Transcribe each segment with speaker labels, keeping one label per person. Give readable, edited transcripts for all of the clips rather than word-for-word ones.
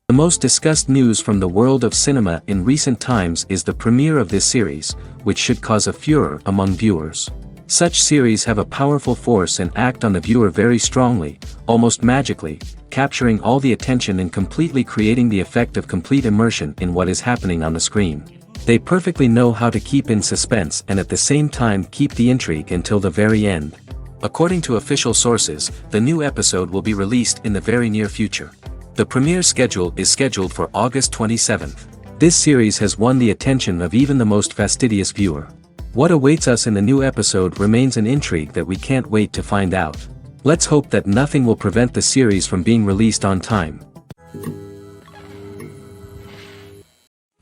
Speaker 1: The most discussed news from the world of cinema in recent times is the premiere of this series, which should cause a furor among viewers. Such series have a powerful force and act on the viewer very strongly, almost magically, capturing all the attention and completely creating the effect of complete immersion in what is happening on the screen. They perfectly know how to keep in suspense and at the same time keep the intrigue until the very end. According to official sources, the new episode will be released in the very near future. The premiere schedule is scheduled for August 27th. This series has won the attention of even the most fastidious viewer. What awaits us in the new episode remains an intrigue that we can't wait to find out. Let's hope that nothing will prevent the series from being released on time.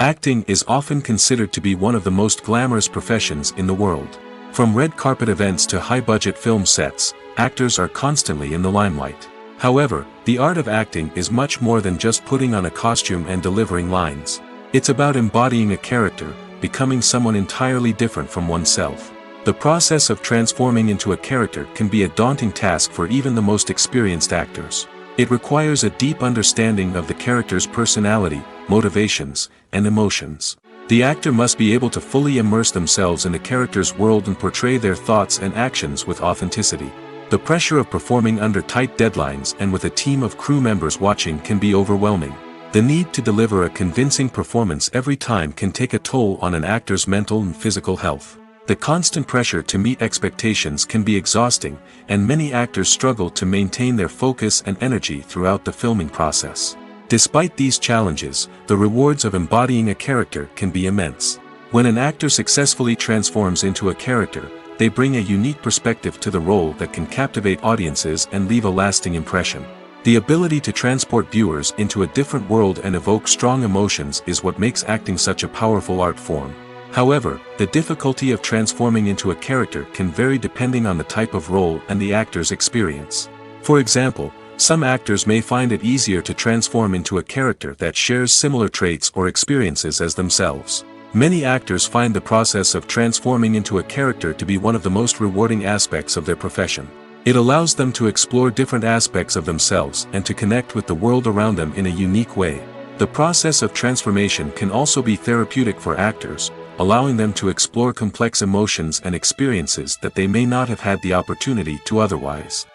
Speaker 1: Acting is often considered to be one of the most glamorous professions in the world. From red carpet events to high-budget film sets, actors are constantly in the limelight. However, the art of acting is much more than just putting on a costume and delivering lines. It's about embodying a character, becoming someone entirely different from oneself. The process of transforming into a character can be a daunting task for even the most experienced actors. It requires a deep understanding of the character's personality, motivations, and emotions. The actor must be able to fully immerse themselves in the character's world and portray their thoughts and actions with authenticity. The pressure of performing under tight deadlines and with a team of crew members watching can be overwhelming. The need to deliver a convincing performance every time can take a toll on an actor's mental and physical health. The constant pressure to meet expectations can be exhausting, and many actors struggle to maintain their focus and energy throughout the filming process. Despite these challenges, the rewards of embodying a character can be immense. When an actor successfully transforms into a character, they bring a unique perspective to the role that can captivate audiences and leave a lasting impression. The ability to transport viewers into a different world and evoke strong emotions is what makes acting such a powerful art form. However, the difficulty of transforming into a character can vary depending on the type of role and the actor's experience. For example, some actors may find it easier to transform into a character that shares similar traits or experiences as themselves. Many actors find the process of transforming into a character to be one of the most rewarding aspects of their profession. It allows them to explore different aspects of themselves and to connect with the world around them in a unique way. The process of transformation can also be therapeutic for actors, allowing them to explore complex emotions and experiences that they may not have had the opportunity to otherwise.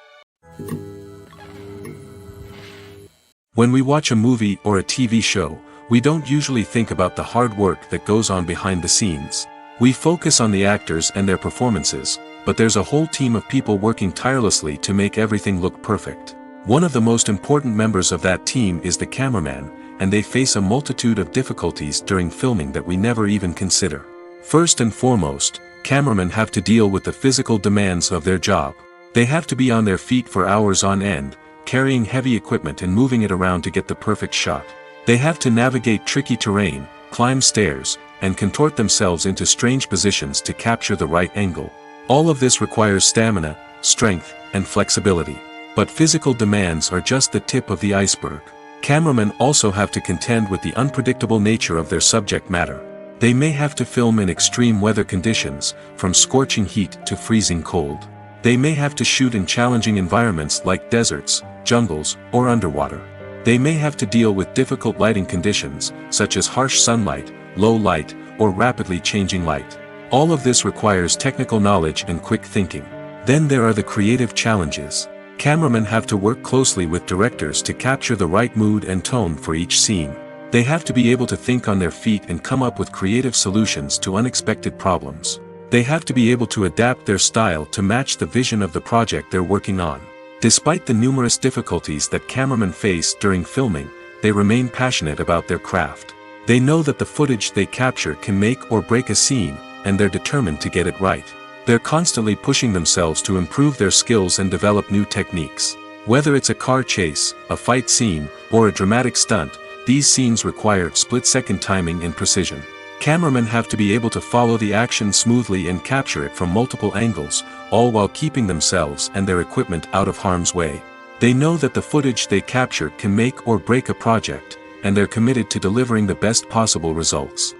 Speaker 1: When we watch a movie or a TV show, we don't usually think about the hard work that goes on behind the scenes. We focus on the actors and their performances, but there's a whole team of people working tirelessly to make everything look perfect. One of the most important members of that team is the cameraman, and they face a multitude of difficulties during filming that we never even consider. First and foremost, cameramen have to deal with the physical demands of their job. They have to be on their feet for hours on end, carrying heavy equipment and moving it around to get the perfect shot. They have to navigate tricky terrain, climb stairs, and contort themselves into strange positions to capture the right angle. All of this requires stamina, strength, and flexibility. But physical demands are just the tip of the iceberg. Cameramen also have to contend with the unpredictable nature of their subject matter. They may have to film in extreme weather conditions, from scorching heat to freezing cold. They may have to shoot in challenging environments like deserts, jungles, or underwater. They may have to deal with difficult lighting conditions, such as harsh sunlight, low light, or rapidly changing light. All of this requires technical knowledge and quick thinking. Then there are the creative challenges. Cameramen have to work closely with directors to capture the right mood and tone for each scene. They have to be able to think on their feet and come up with creative solutions to unexpected problems. They have to be able to adapt their style to match the vision of the project they're working on. Despite the numerous difficulties that cameramen face during filming, they remain passionate about their craft. They know that the footage they capture can make or break a scene, and they're determined to get it right. They're constantly pushing themselves to improve their skills and develop new techniques. Whether it's a car chase, a fight scene, or a dramatic stunt, these scenes require split-second timing and precision. Cameramen have to be able to follow the action smoothly and capture it from multiple angles, all while keeping themselves and their equipment out of harm's way. They know that the footage they capture can make or break a project, and they're committed to delivering the best possible results.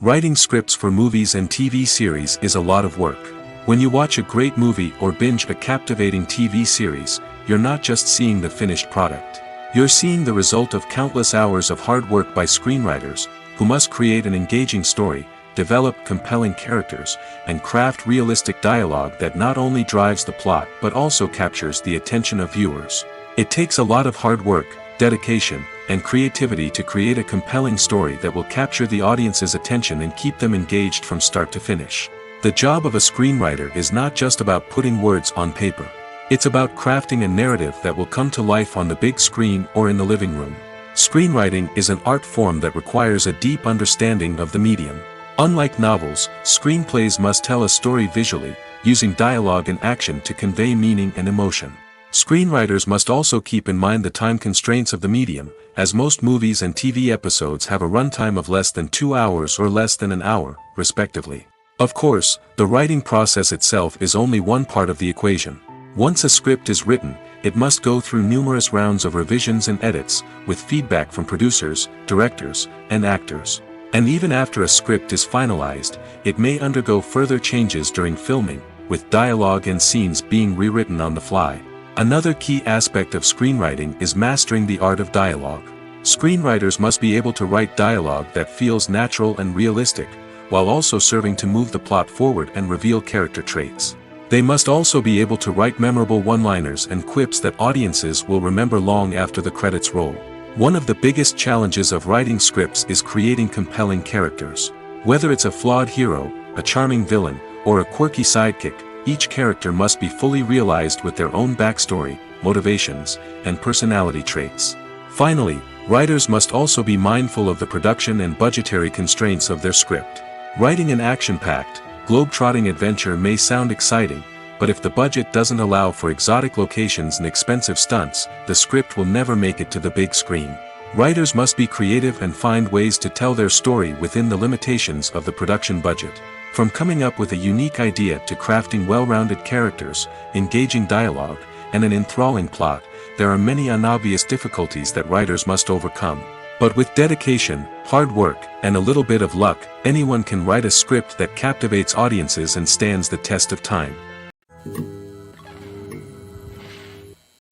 Speaker 1: Writing scripts for movies and TV series is a lot of work. When you watch a great movie or binge a captivating TV series, you're not just seeing the finished product. You're seeing the result of countless hours of hard work by screenwriters, who must create an engaging story, develop compelling characters, and craft realistic dialogue that not only drives the plot but also captures the attention of viewers. It takes a lot of hard work, dedication, and creativity to create a compelling story that will capture the audience's attention and keep them engaged from start to finish. The job of a screenwriter is not just about putting words on paper. It's about crafting a narrative that will come to life on the big screen or in the living room. Screenwriting is an art form that requires a deep understanding of the medium. Unlike novels, screenplays must tell a story visually, using dialogue and action to convey meaning and emotion. Screenwriters must also keep in mind the time constraints of the medium, as most movies and TV episodes have a runtime of less than 2 hours or less than an hour, respectively. Of course, the writing process itself is only one part of the equation. Once a script is written, it must go through numerous rounds of revisions and edits, with feedback from producers, directors, and actors. And even after a script is finalized, it may undergo further changes during filming, with dialogue and scenes being rewritten on the fly. Another key aspect of screenwriting is mastering the art of dialogue. Screenwriters must be able to write dialogue that feels natural and realistic, while also serving to move the plot forward and reveal character traits. They must also be able to write memorable one-liners and quips that audiences will remember long after the credits roll. One of the biggest challenges of writing scripts is creating compelling characters. Whether it's a flawed hero, a charming villain, or a quirky sidekick, each character must be fully realized with their own backstory, motivations, and personality traits. Finally, writers must also be mindful of the production and budgetary constraints of their script. Writing an action-packed, globe-trotting adventure may sound exciting, but if the budget doesn't allow for exotic locations and expensive stunts, the script will never make it to the big screen. Writers must be creative and find ways to tell their story within the limitations of the production budget. From coming up with a unique idea to crafting well-rounded characters, engaging dialogue, and an enthralling plot, there are many unobvious difficulties that writers must overcome. But with dedication, hard work, and a little bit of luck, anyone can write a script that captivates audiences and stands the test of time.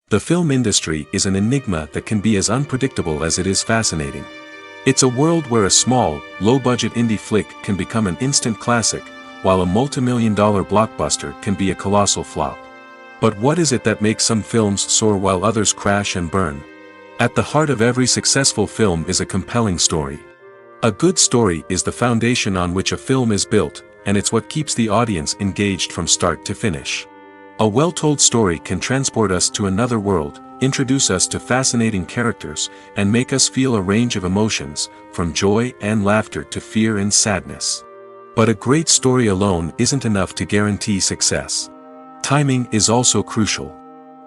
Speaker 1: The film industry is an enigma that can be as unpredictable as it is fascinating. It's a world where a small, low-budget indie flick can become an instant classic, while a multi-million-dollar blockbuster can be a colossal flop. But what is it that makes some films soar while others crash and burn? At the heart of every successful film is a compelling story. A good story is the foundation on which a film is built, and it's what keeps the audience engaged from start to finish. A well-told story can transport us to another world, introduce us to fascinating characters, and make us feel a range of emotions, from joy and laughter to fear and sadness. But a great story alone isn't enough to guarantee success. Timing is also crucial.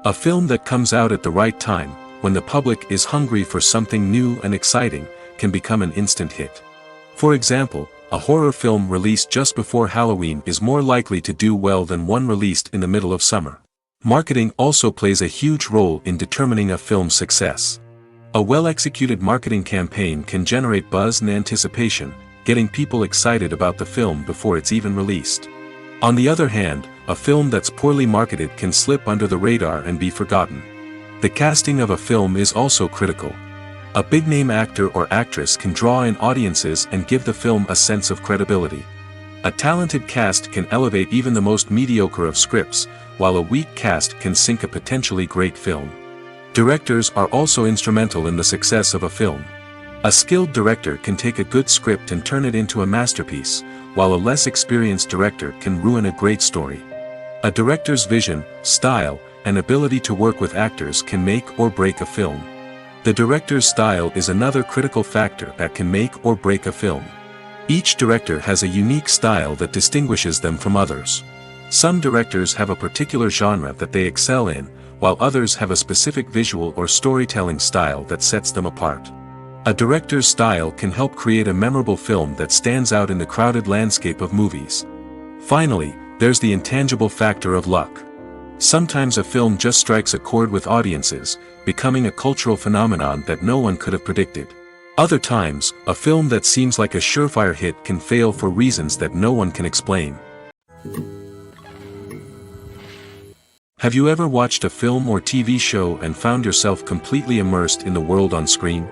Speaker 1: A film that comes out at the right time, when the public is hungry for something new and exciting, can become an instant hit. For example, a horror film released just before Halloween is more likely to do well than one released in the middle of summer. Marketing also plays a huge role in determining a film's success. A well-executed marketing campaign can generate buzz and anticipation, getting people excited about the film before it's even released. On the other hand, a film that's poorly marketed can slip under the radar and be forgotten. The casting of a film is also critical. A big-name actor or actress can draw in audiences and give the film a sense of credibility. A talented cast can elevate even the most mediocre of scripts, while a weak cast can sink a potentially great film. Directors are also instrumental in the success of a film. A skilled director can take a good script and turn it into a masterpiece, while a less experienced director can ruin a great story. A director's vision, style, and ability to work with actors can make or break a film. The director's style is another critical factor that can make or break a film. Each director has a unique style that distinguishes them from others. Some directors have a particular genre that they excel in, while others have a specific visual or storytelling style that sets them apart. A director's style can help create a memorable film that stands out in the crowded landscape of movies. Finally, there's the intangible factor of luck. Sometimes a film just strikes a chord with audiences, becoming a cultural phenomenon that no one could have predicted. Other times, a film that seems like a surefire hit can fail for reasons that no one can explain. Have you ever watched a film or TV show and found yourself completely immersed in the world on screen?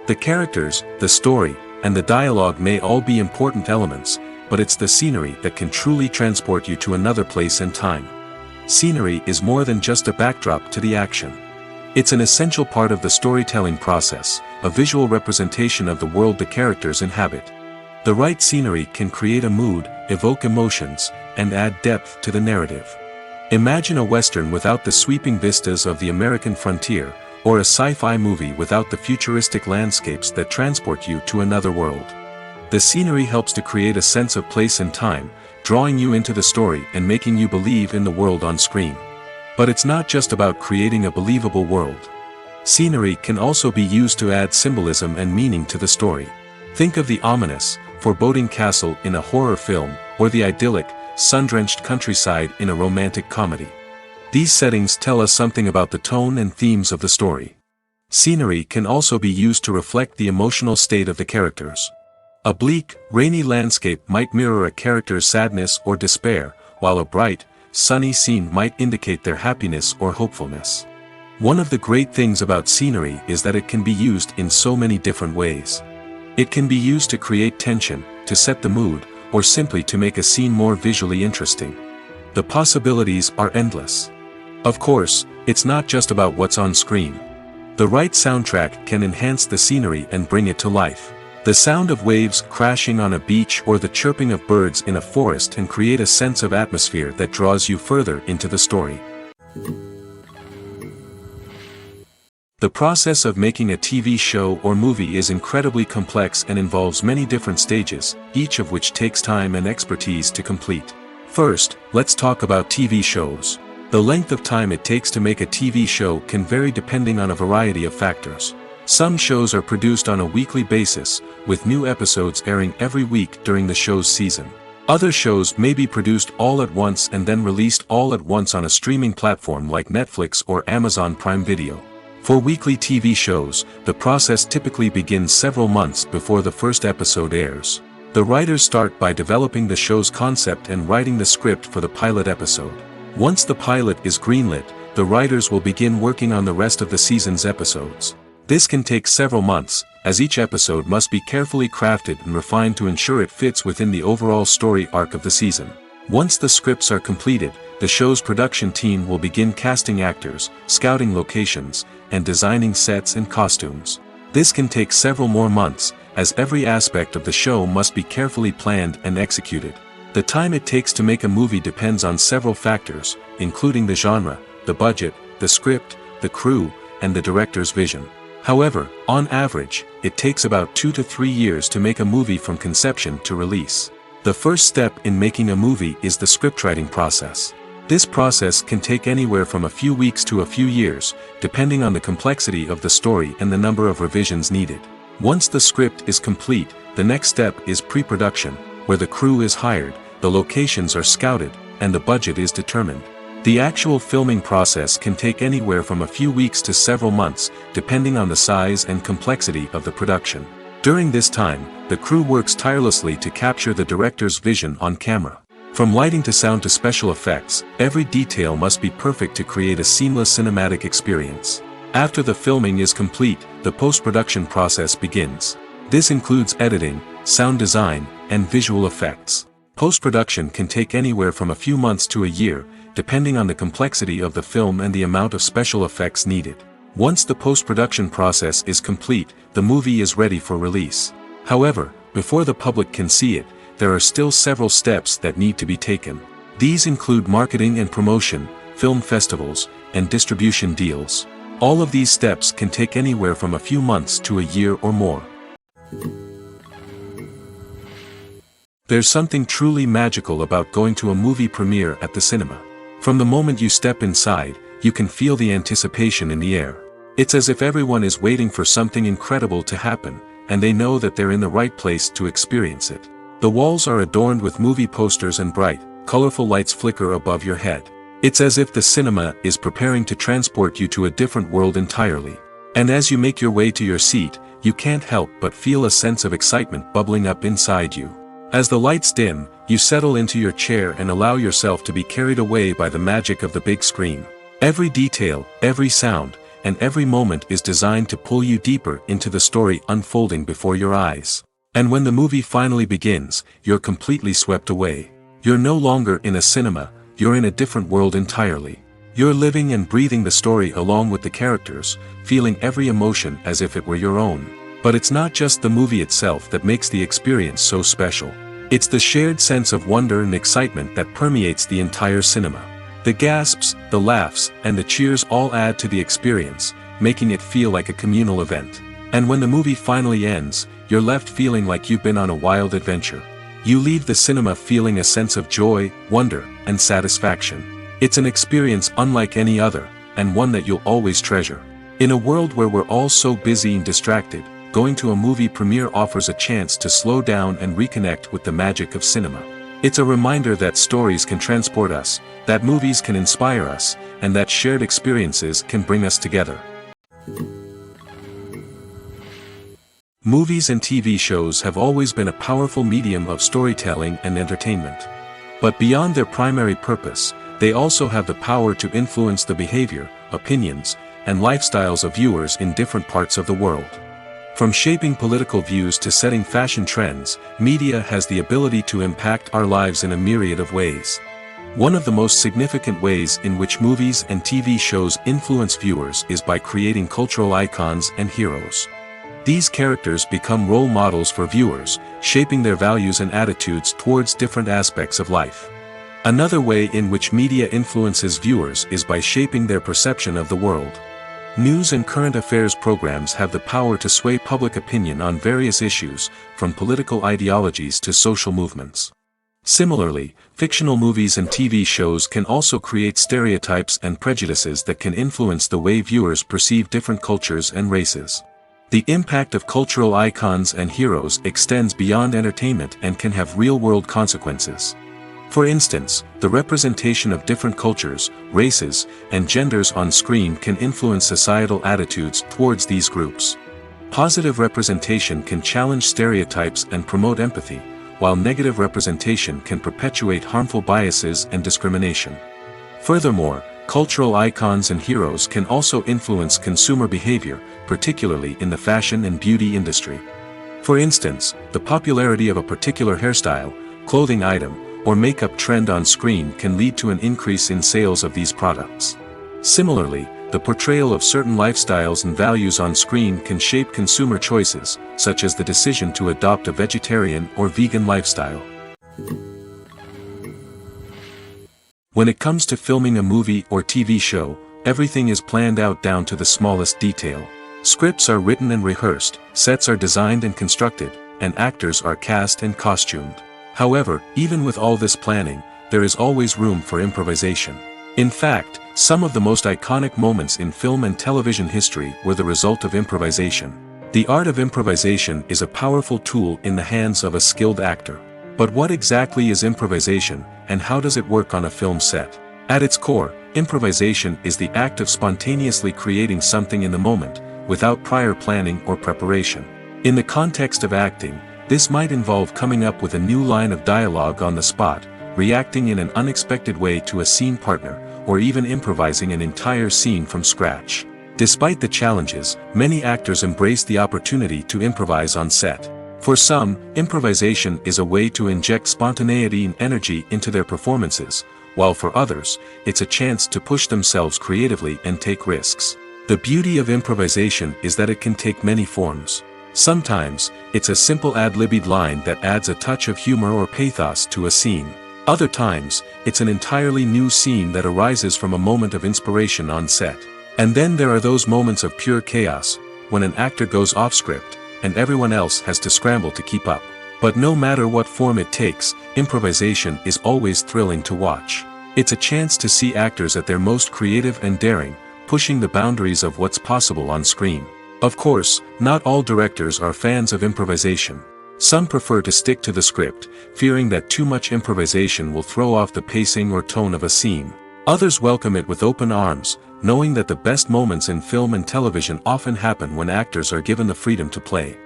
Speaker 1: The characters, the story, and the dialogue may all be important elements, but it's the scenery that can truly transport you to another place and time. Scenery is more than just a backdrop to the action. It's an essential part of the storytelling process, a visual representation of the world the characters inhabit. The right scenery can create a mood, evoke emotions, and add depth to the narrative. Imagine a Western without the sweeping vistas of the American frontier, or a sci-fi movie without the futuristic landscapes that transport you to another world. The scenery helps to create a sense of place and time, drawing you into the story and making you believe in the world on screen. But it's not just about creating a believable world. Scenery can also be used to add symbolism and meaning to the story. Think of the ominous, foreboding castle in a horror film, or the idyllic, sun-drenched countryside in a romantic comedy. These settings tell us something about the tone and themes of the story. Scenery can also be used to reflect the emotional state of the characters. A bleak, rainy landscape might mirror a character's sadness or despair, while a bright, sunny scene might indicate their happiness or hopefulness. One of the great things about scenery is that it can be used in so many different ways. It can be used to create tension, to set the mood, or simply to make a scene more visually interesting. The possibilities are endless. Of course, it's not just about what's on screen. The right soundtrack can enhance the scenery and bring it to life. The sound of waves crashing on a beach or the chirping of birds in a forest can create a sense of atmosphere that draws you further into the story. The process of making a TV show or movie is incredibly complex and involves many different stages, each of which takes time and expertise to complete. First, let's talk about TV shows. The length of time it takes to make a TV show can vary depending on a variety of factors. Some shows are produced on a weekly basis, with new episodes airing every week during the show's season. Other shows may be produced all at once and then released all at once on a streaming platform like Netflix or Amazon Prime Video. For weekly TV shows, the process typically begins several months before the first episode airs. The writers start by developing the show's concept and writing the script for the pilot episode. Once the pilot is greenlit, the writers will begin working on the rest of the season's episodes. This can take several months, as each episode must be carefully crafted and refined to ensure it fits within the overall story arc of the season. Once the scripts are completed, the show's production team will begin casting actors, scouting locations, and designing sets and costumes. This can take several more months, as every aspect of the show must be carefully planned and executed. The time it takes to make a movie depends on several factors, including the genre, the budget, the script, the crew, and the director's vision. However, on average, it takes about 2 to 3 years to make a movie from conception to release. The first step in making a movie is the scriptwriting process. This process can take anywhere from a few weeks to a few years, depending on the complexity of the story and the number of revisions needed. Once the script is complete, the next step is pre-production, where the crew is hired, the locations are scouted, and the budget is determined. The actual filming process can take anywhere from a few weeks to several months, depending on the size and complexity of the production. During this time, the crew works tirelessly to capture the director's vision on camera. From lighting to sound to special effects, every detail must be perfect to create a seamless cinematic experience. After the filming is complete, the post-production process begins. This includes editing, sound design, and visual effects. Post-production can take anywhere from a few months to a year, depending on the complexity of the film and the amount of special effects needed. Once the post-production process is complete, the movie is ready for release. However, before the public can see it, there are still several steps that need to be taken. These include marketing and promotion, film festivals, and distribution deals. All of these steps can take anywhere from a few months to a year or more. There's something truly magical about going to a movie premiere at the cinema. From the moment you step inside, you can feel the anticipation in the air. It's as if everyone is waiting for something incredible to happen, and they know that they're in the right place to experience it. The walls are adorned with movie posters and bright, colorful lights flicker above your head. It's as if the cinema is preparing to transport you to a different world entirely. And as you make your way to your seat, you can't help but feel a sense of excitement bubbling up inside you. As the lights dim, you settle into your chair and allow yourself to be carried away by the magic of the big screen. Every detail, every sound, and every moment is designed to pull you deeper into the story unfolding before your eyes. And when the movie finally begins, you're completely swept away. You're no longer in a cinema, you're in a different world entirely. You're living and breathing the story along with the characters, feeling every emotion as if it were your own. But it's not just the movie itself that makes the experience so special. It's the shared sense of wonder and excitement that permeates the entire cinema. The gasps, the laughs, and the cheers all add to the experience, making it feel like a communal event. And when the movie finally ends, you're left feeling like you've been on a wild adventure. You leave the cinema feeling a sense of joy, wonder, and satisfaction. It's an experience unlike any other, and one that you'll always treasure. In a world where we're all so busy and distracted, going to a movie premiere offers a chance to slow down and reconnect with the magic of cinema. It's a reminder that stories can transport us, that movies can inspire us, and that shared experiences can bring us together. Movies and TV shows have always been a powerful medium of storytelling and entertainment. But beyond their primary purpose, they also have the power to influence the behavior, opinions, and lifestyles of viewers in different parts of the world. From shaping political views to setting fashion trends, media has the ability to impact our lives in a myriad of ways. One of the most significant ways in which movies and TV shows influence viewers is by creating cultural icons and heroes. These characters become role models for viewers, shaping their values and attitudes towards different aspects of life. Another way in which media influences viewers is by shaping their perception of the world. News and current affairs programs have the power to sway public opinion on various issues, from political ideologies to social movements. Similarly, fictional movies and TV shows can also create stereotypes and prejudices that can influence the way viewers perceive different cultures and races. The impact of cultural icons and heroes extends beyond entertainment and can have real-world consequences. For instance, the representation of different cultures, races, and genders on screen can influence societal attitudes towards these groups. Positive representation can challenge stereotypes and promote empathy, while negative representation can perpetuate harmful biases and discrimination. Furthermore, cultural icons and heroes can also influence consumer behavior, particularly in the fashion and beauty industry. For instance, the popularity of a particular hairstyle, clothing item, or makeup trend on screen can lead to an increase in sales of these products. Similarly, the portrayal of certain lifestyles and values on screen can shape consumer choices, such as the decision to adopt a vegetarian or vegan lifestyle. When it comes to filming a movie or TV show, everything is planned out down to the smallest detail. Scripts are written and rehearsed, sets are designed and constructed, and actors are cast and costumed. However, even with all this planning, there is always room for improvisation. In fact, some of the most iconic moments in film and television history were the result of improvisation. The art of improvisation is a powerful tool in the hands of a skilled actor. But what exactly is improvisation, and how does it work on a film set? At its core, improvisation is the act of spontaneously creating something in the moment, without prior planning or preparation. In the context of acting, this might involve coming up with a new line of dialogue on the spot, reacting in an unexpected way to a scene partner, or even improvising an entire scene from scratch. Despite the challenges, many actors embrace the opportunity to improvise on set. For some, improvisation is a way to inject spontaneity and energy into their performances, while for others, it's a chance to push themselves creatively and take risks. The beauty of improvisation is that it can take many forms. Sometimes, it's a simple ad-libbed line that adds a touch of humor or pathos to a scene. Other times, it's an entirely new scene that arises from a moment of inspiration on set. And then there are those moments of pure chaos, when an actor goes off script, and everyone else has to scramble to keep up. But no matter what form it takes, improvisation is always thrilling to watch. It's a chance to see actors at their most creative and daring, pushing the boundaries of what's possible on screen. Of course, not all directors are fans of improvisation. Some prefer to stick to the script, fearing that too much improvisation will throw off the pacing or tone of a scene. Others welcome it with open arms, knowing that the best moments in film and television often happen when actors are given the freedom to play.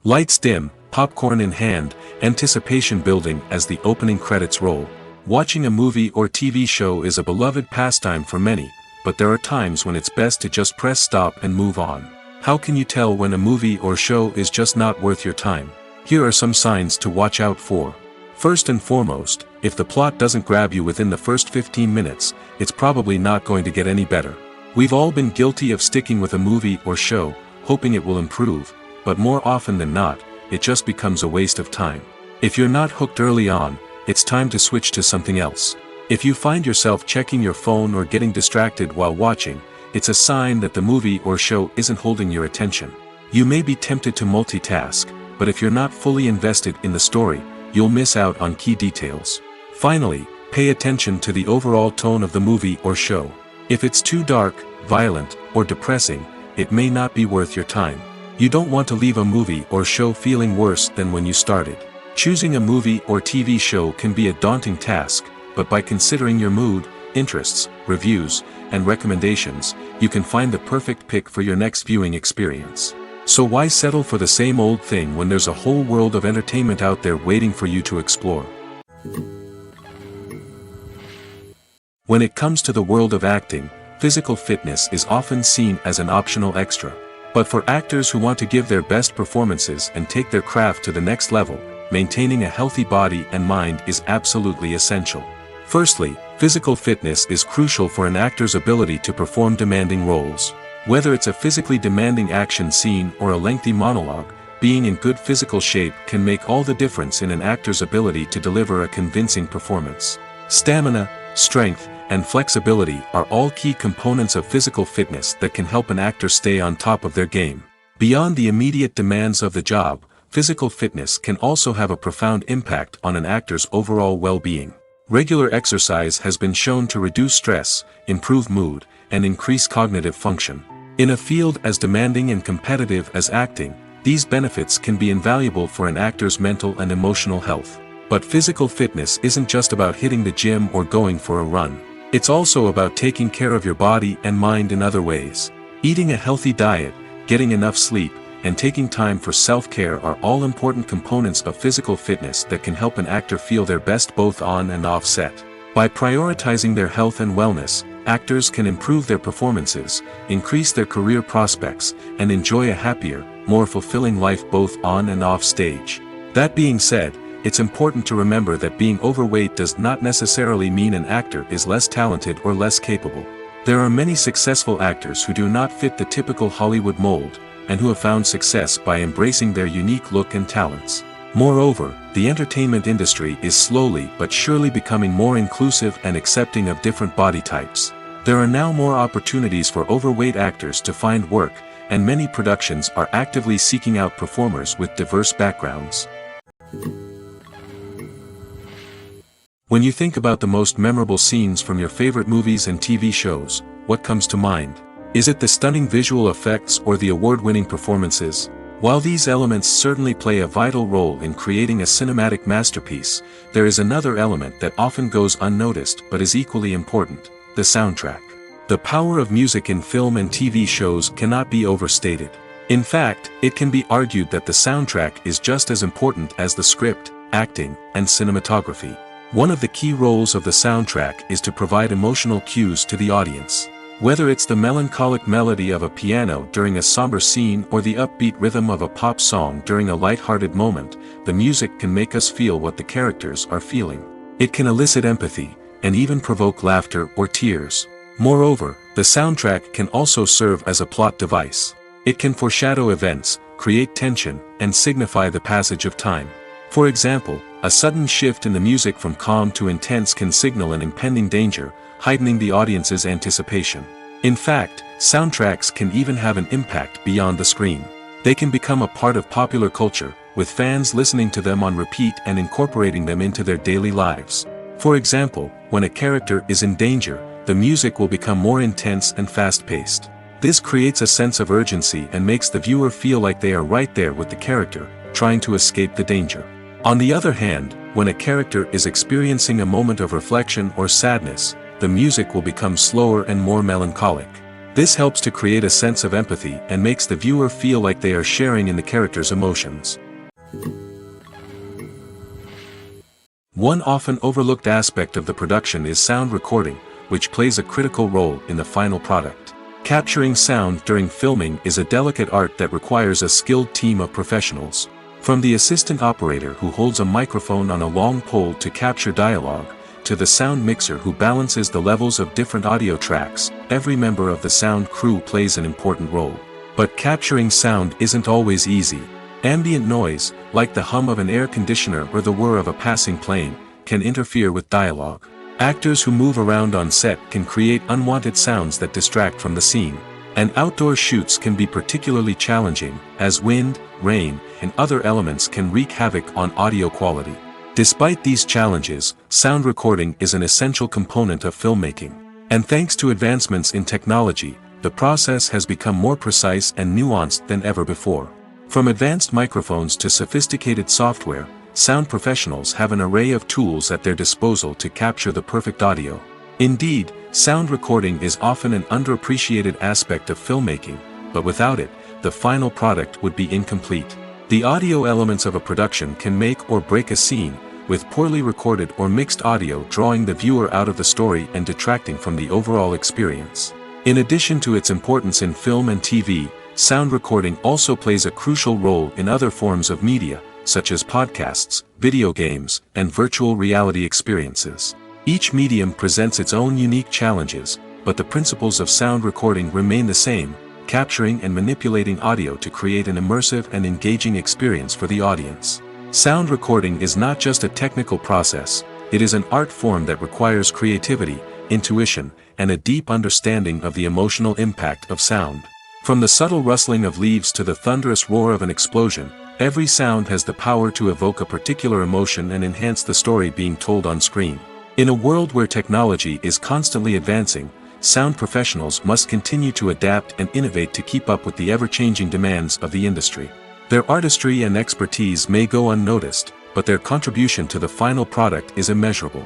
Speaker 1: Lights dim, popcorn in hand, anticipation building as the opening credits roll. Watching a movie or TV show is a beloved pastime for many, but there are times when it's best to just press stop and move on. How can you tell when a movie or show is just not worth your time? Here are some signs to watch out for. First and foremost, if the plot doesn't grab you within the first 15 minutes, it's probably not going to get any better. We've all been guilty of sticking with a movie or show, hoping it will improve, but more often than not, it just becomes a waste of time. If you're not hooked early on, it's time to switch to something else. If you find yourself checking your phone or getting distracted while watching, it's a sign that the movie or show isn't holding your attention. You may be tempted to multitask, but if you're not fully invested in the story, you'll miss out on key details. Finally, pay attention to the overall tone of the movie or show. If it's too dark, violent, or depressing, it may not be worth your time. You don't want to leave a movie or show feeling worse than when you started. Choosing a movie or TV show can be a daunting task, but by considering your mood, interests, reviews, and recommendations, you can find the perfect pick for your next viewing experience. So why settle for the same old thing when there's a whole world of entertainment out there waiting for you to explore? When it comes to the world of acting, physical fitness is often seen as an optional extra. But for actors who want to give their best performances and take their craft to the next level, maintaining a healthy body and mind is absolutely essential. Firstly, physical fitness is crucial for an actor's ability to perform demanding roles. Whether it's a physically demanding action scene or a lengthy monologue, being in good physical shape can make all the difference in an actor's ability to deliver a convincing performance. Stamina, strength, and flexibility are all key components of physical fitness that can help an actor stay on top of their game. Beyond the immediate demands of the job, physical fitness can also have a profound impact on an actor's overall well-being. Regular exercise has been shown to reduce stress, improve mood, and increase cognitive function. In a field as demanding and competitive as acting, these benefits can be invaluable for an actor's mental and emotional health. But physical fitness isn't just about hitting the gym or going for a run. It's also about taking care of your body and mind in other ways. Eating a healthy diet, getting enough sleep, and taking time for self-care are all important components of physical fitness that can help an actor feel their best both on and off set. By prioritizing their health and wellness, actors can improve their performances, increase their career prospects, and enjoy a happier, more fulfilling life both on and off stage. That being said, it's important to remember that being overweight does not necessarily mean an actor is less talented or less capable. There are many successful actors who do not fit the typical Hollywood mold, and who have found success by embracing their unique look and talents. Moreover, the entertainment industry is slowly but surely becoming more inclusive and accepting of different body types. There are now more opportunities for overweight actors to find work, and many productions are actively seeking out performers with diverse backgrounds. When you think about the most memorable scenes from your favorite movies and TV shows, what comes to mind? Is it the stunning visual effects or the award-winning performances? While these elements certainly play a vital role in creating a cinematic masterpiece, there is another element that often goes unnoticed but is equally important: the soundtrack. The power of music in film and TV shows cannot be overstated. In fact, it can be argued that the soundtrack is just as important as the script, acting, and cinematography. One of the key roles of the soundtrack is to provide emotional cues to the audience. Whether it's the melancholic melody of a piano during a somber scene or the upbeat rhythm of a pop song during a light-hearted moment, the music can make us feel what the characters are feeling. It can elicit empathy, and even provoke laughter or tears. Moreover, the soundtrack can also serve as a plot device. It can foreshadow events, create tension, and signify the passage of time. For example, a sudden shift in the music from calm to intense can signal an impending danger, heightening the audience's anticipation. In fact, soundtracks can even have an impact beyond the screen. They can become a part of popular culture, with fans listening to them on repeat and incorporating them into their daily lives. For example, when a character is in danger, the music will become more intense and fast-paced. This creates a sense of urgency and makes the viewer feel like they are right there with the character, trying to escape the danger. On the other hand, when a character is experiencing a moment of reflection or sadness, the music will become slower and more melancholic. This helps to create a sense of empathy and makes the viewer feel like they are sharing in the character's emotions. One often overlooked aspect of the production is sound recording, which plays a critical role in the final product. Capturing sound during filming is a delicate art that requires a skilled team of professionals. From the assistant operator who holds a microphone on a long pole to capture dialogue, to the sound mixer who balances the levels of different audio tracks, every member of the sound crew plays an important role. But capturing sound isn't always easy. Ambient noise, like the hum of an air conditioner or the whir of a passing plane, can interfere with dialogue. Actors who move around on set can create unwanted sounds that distract from the scene. And outdoor shoots can be particularly challenging, as wind, rain, and other elements can wreak havoc on audio quality. Despite these challenges, sound recording is an essential component of filmmaking. And thanks to advancements in technology, the process has become more precise and nuanced than ever before. From advanced microphones to sophisticated software, sound professionals have an array of tools at their disposal to capture the perfect audio. Indeed, sound recording is often an underappreciated aspect of filmmaking, but without it, the final product would be incomplete. The audio elements of a production can make or break a scene, with poorly recorded or mixed audio drawing the viewer out of the story and detracting from the overall experience. In addition to its importance in film and TV, sound recording also plays a crucial role in other forms of media, such as podcasts, video games, and virtual reality experiences. Each medium presents its own unique challenges, but the principles of sound recording remain the same, capturing and manipulating audio to create an immersive and engaging experience for the audience. Sound recording is not just a technical process, it is an art form that requires creativity, intuition, and a deep understanding of the emotional impact of sound. From the subtle rustling of leaves to the thunderous roar of an explosion, every sound has the power to evoke a particular emotion and enhance the story being told on screen. In a world where technology is constantly advancing, sound professionals must continue to adapt and innovate to keep up with the ever-changing demands of the industry. Their artistry and expertise may go unnoticed, but their contribution to the final product is immeasurable.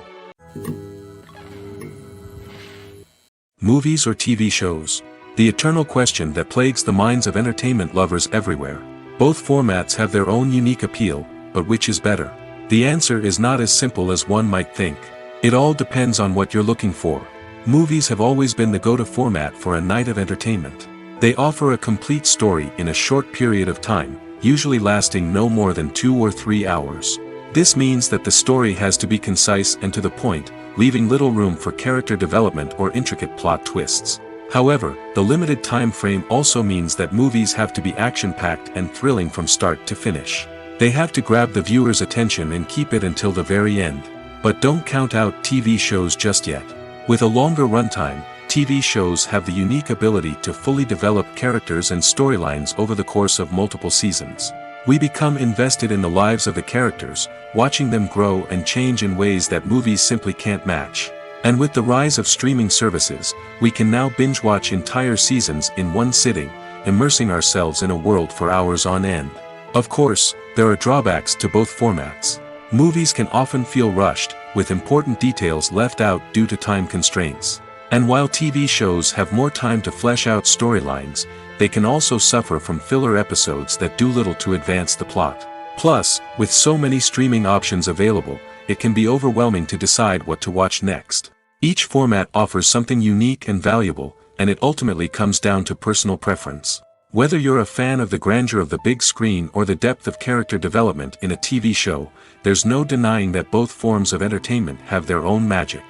Speaker 1: Movies or TV shows? The eternal question that plagues the minds of entertainment lovers everywhere. Both formats have their own unique appeal, but which is better? The answer is not as simple as one might think. It all depends on what you're looking for. Movies have always been the go-to format for a night of entertainment. They offer a complete story in a short period of time, usually lasting no more than 2 or 3 hours. This means that the story has to be concise and to the point, leaving little room for character development or intricate plot twists. However, the limited time frame also means that movies have to be action-packed and thrilling from start to finish. They have to grab the viewer's attention and keep it until the very end. But don't count out TV shows just yet. With a longer runtime, TV shows have the unique ability to fully develop characters and storylines over the course of multiple seasons. We become invested in the lives of the characters, watching them grow and change in ways that movies simply can't match. And with the rise of streaming services, we can now binge-watch entire seasons in one sitting, immersing ourselves in a world for hours on end. Of course, there are drawbacks to both formats. Movies can often feel rushed, with important details left out due to time constraints. And while TV shows have more time to flesh out storylines, they can also suffer from filler episodes that do little to advance the plot. Plus, with so many streaming options available, it can be overwhelming to decide what to watch next. Each format offers something unique and valuable, and it ultimately comes down to personal preference. Whether you're a fan of the grandeur of the big screen or the depth of character development in a TV show, there's no denying that both forms of entertainment have their own magic.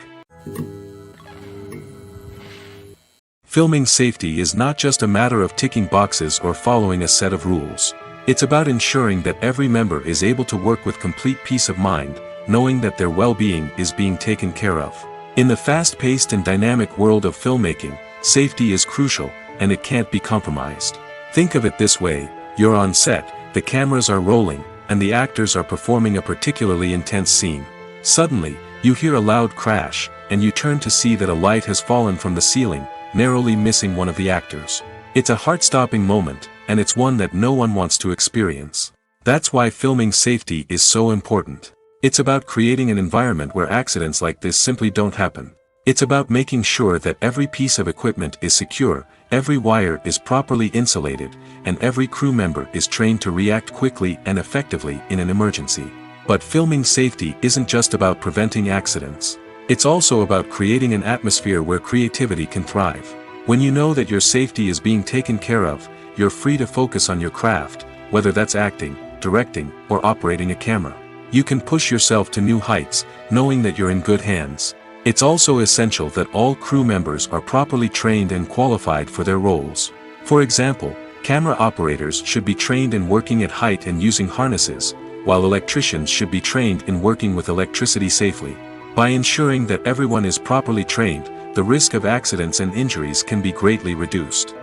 Speaker 1: Filming safety is not just a matter of ticking boxes or following a set of rules. It's about ensuring that every member is able to work with complete peace of mind, knowing that their well-being is being taken care of. In the fast-paced and dynamic world of filmmaking, safety is crucial, and it can't be compromised. Think of it this way: you're on set, the cameras are rolling, and the actors are performing a particularly intense scene. Suddenly, you hear a loud crash, and you turn to see that a light has fallen from the ceiling, narrowly missing one of the actors. It's a heart-stopping moment, and it's one that no one wants to experience. That's why filming safety is so important. It's about creating an environment where accidents like this simply don't happen. It's about making sure that every piece of equipment is secure, every wire is properly insulated, and every crew member is trained to react quickly and effectively in an emergency. But filming safety isn't just about preventing accidents. It's also about creating an atmosphere where creativity can thrive. When you know that your safety is being taken care of, you're free to focus on your craft, whether that's acting, directing, or operating a camera. You can push yourself to new heights, knowing that you're in good hands. It's also essential that all crew members are properly trained and qualified for their roles. For example, camera operators should be trained in working at height and using harnesses, while electricians should be trained in working with electricity safely. By ensuring that everyone is properly trained, the risk of accidents and injuries can be greatly reduced.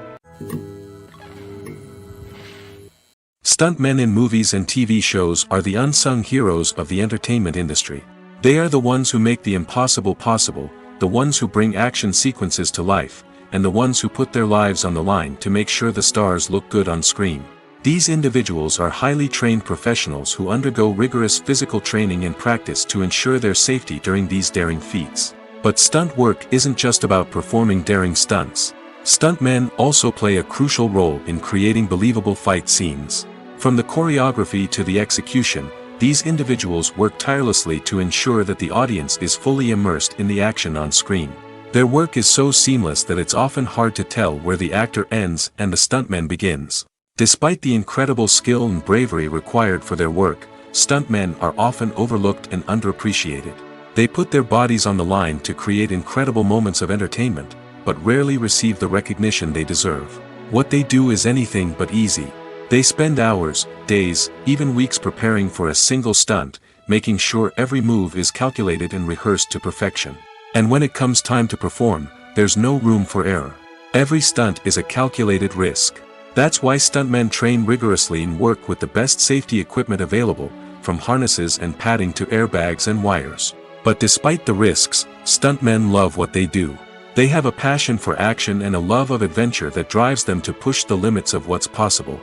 Speaker 1: Stuntmen in movies and TV shows are the unsung heroes of the entertainment industry. They are the ones who make the impossible possible, the ones who bring action sequences to life, and the ones who put their lives on the line to make sure the stars look good on screen. These individuals are highly trained professionals who undergo rigorous physical training and practice to ensure their safety during these daring feats. But stunt work isn't just about performing daring stunts. Stuntmen also play a crucial role in creating believable fight scenes. From the choreography to the execution, these individuals work tirelessly to ensure that the audience is fully immersed in the action on screen. Their work is so seamless that it's often hard to tell where the actor ends and the stuntman begins. Despite the incredible skill and bravery required for their work, stuntmen are often overlooked and underappreciated. They put their bodies on the line to create incredible moments of entertainment, but rarely receive the recognition they deserve. What they do is anything but easy. They spend hours, days, even weeks preparing for a single stunt, making sure every move is calculated and rehearsed to perfection. And when it comes time to perform, there's no room for error. Every stunt is a calculated risk. That's why stuntmen train rigorously and work with the best safety equipment available, from harnesses and padding to airbags and wires. But despite the risks, stuntmen love what they do. They have a passion for action and a love of adventure that drives them to push the limits of what's possible.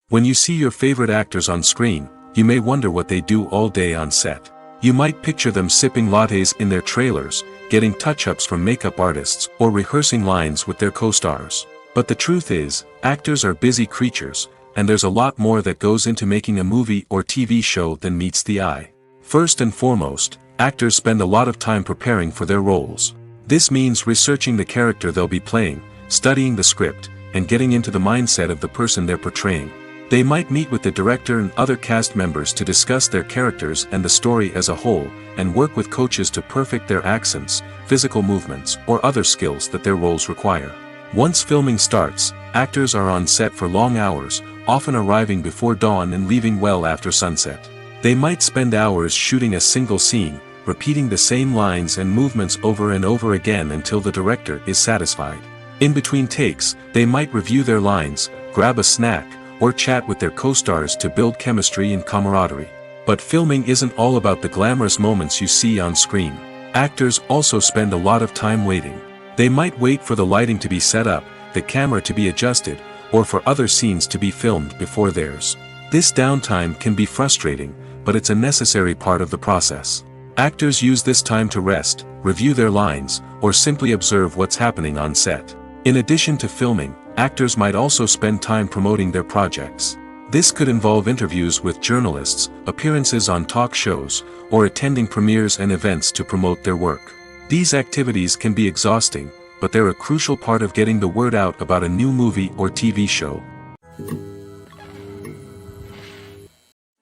Speaker 1: When you see your favorite actors on screen, you may wonder what they do all day on set. You might picture them sipping lattes in their trailers, getting touch-ups from makeup artists, or rehearsing lines with their co-stars. But the truth is, actors are busy creatures, and there's a lot more that goes into making a movie or TV show than meets the eye. First and foremost, actors spend a lot of time preparing for their roles. This means researching the character they'll be playing, studying the script, and getting into the mindset of the person they're portraying. They might meet with the director and other cast members to discuss their characters and the story as a whole, and work with coaches to perfect their accents, physical movements, or other skills that their roles require. Once filming starts, actors are on set for long hours, often arriving before dawn and leaving well after sunset. They might spend hours shooting a single scene, repeating the same lines and movements over and over again until the director is satisfied. In between takes, they might review their lines, grab a snack, or chat with their co-stars to build chemistry and camaraderie. But filming isn't all about the glamorous moments you see on screen. Actors also spend a lot of time waiting. They might wait for the lighting to be set up, the camera to be adjusted, or for other scenes to be filmed before theirs. This downtime can be frustrating, but it's a necessary part of the process. Actors use this time to rest, review their lines, or simply observe what's happening on set. In addition to filming, actors might also spend time promoting their projects. This could involve interviews with journalists, appearances on talk shows, or attending premieres and events to promote their work. These activities can be exhausting, but they're a crucial part of getting the word out about a new movie or TV show.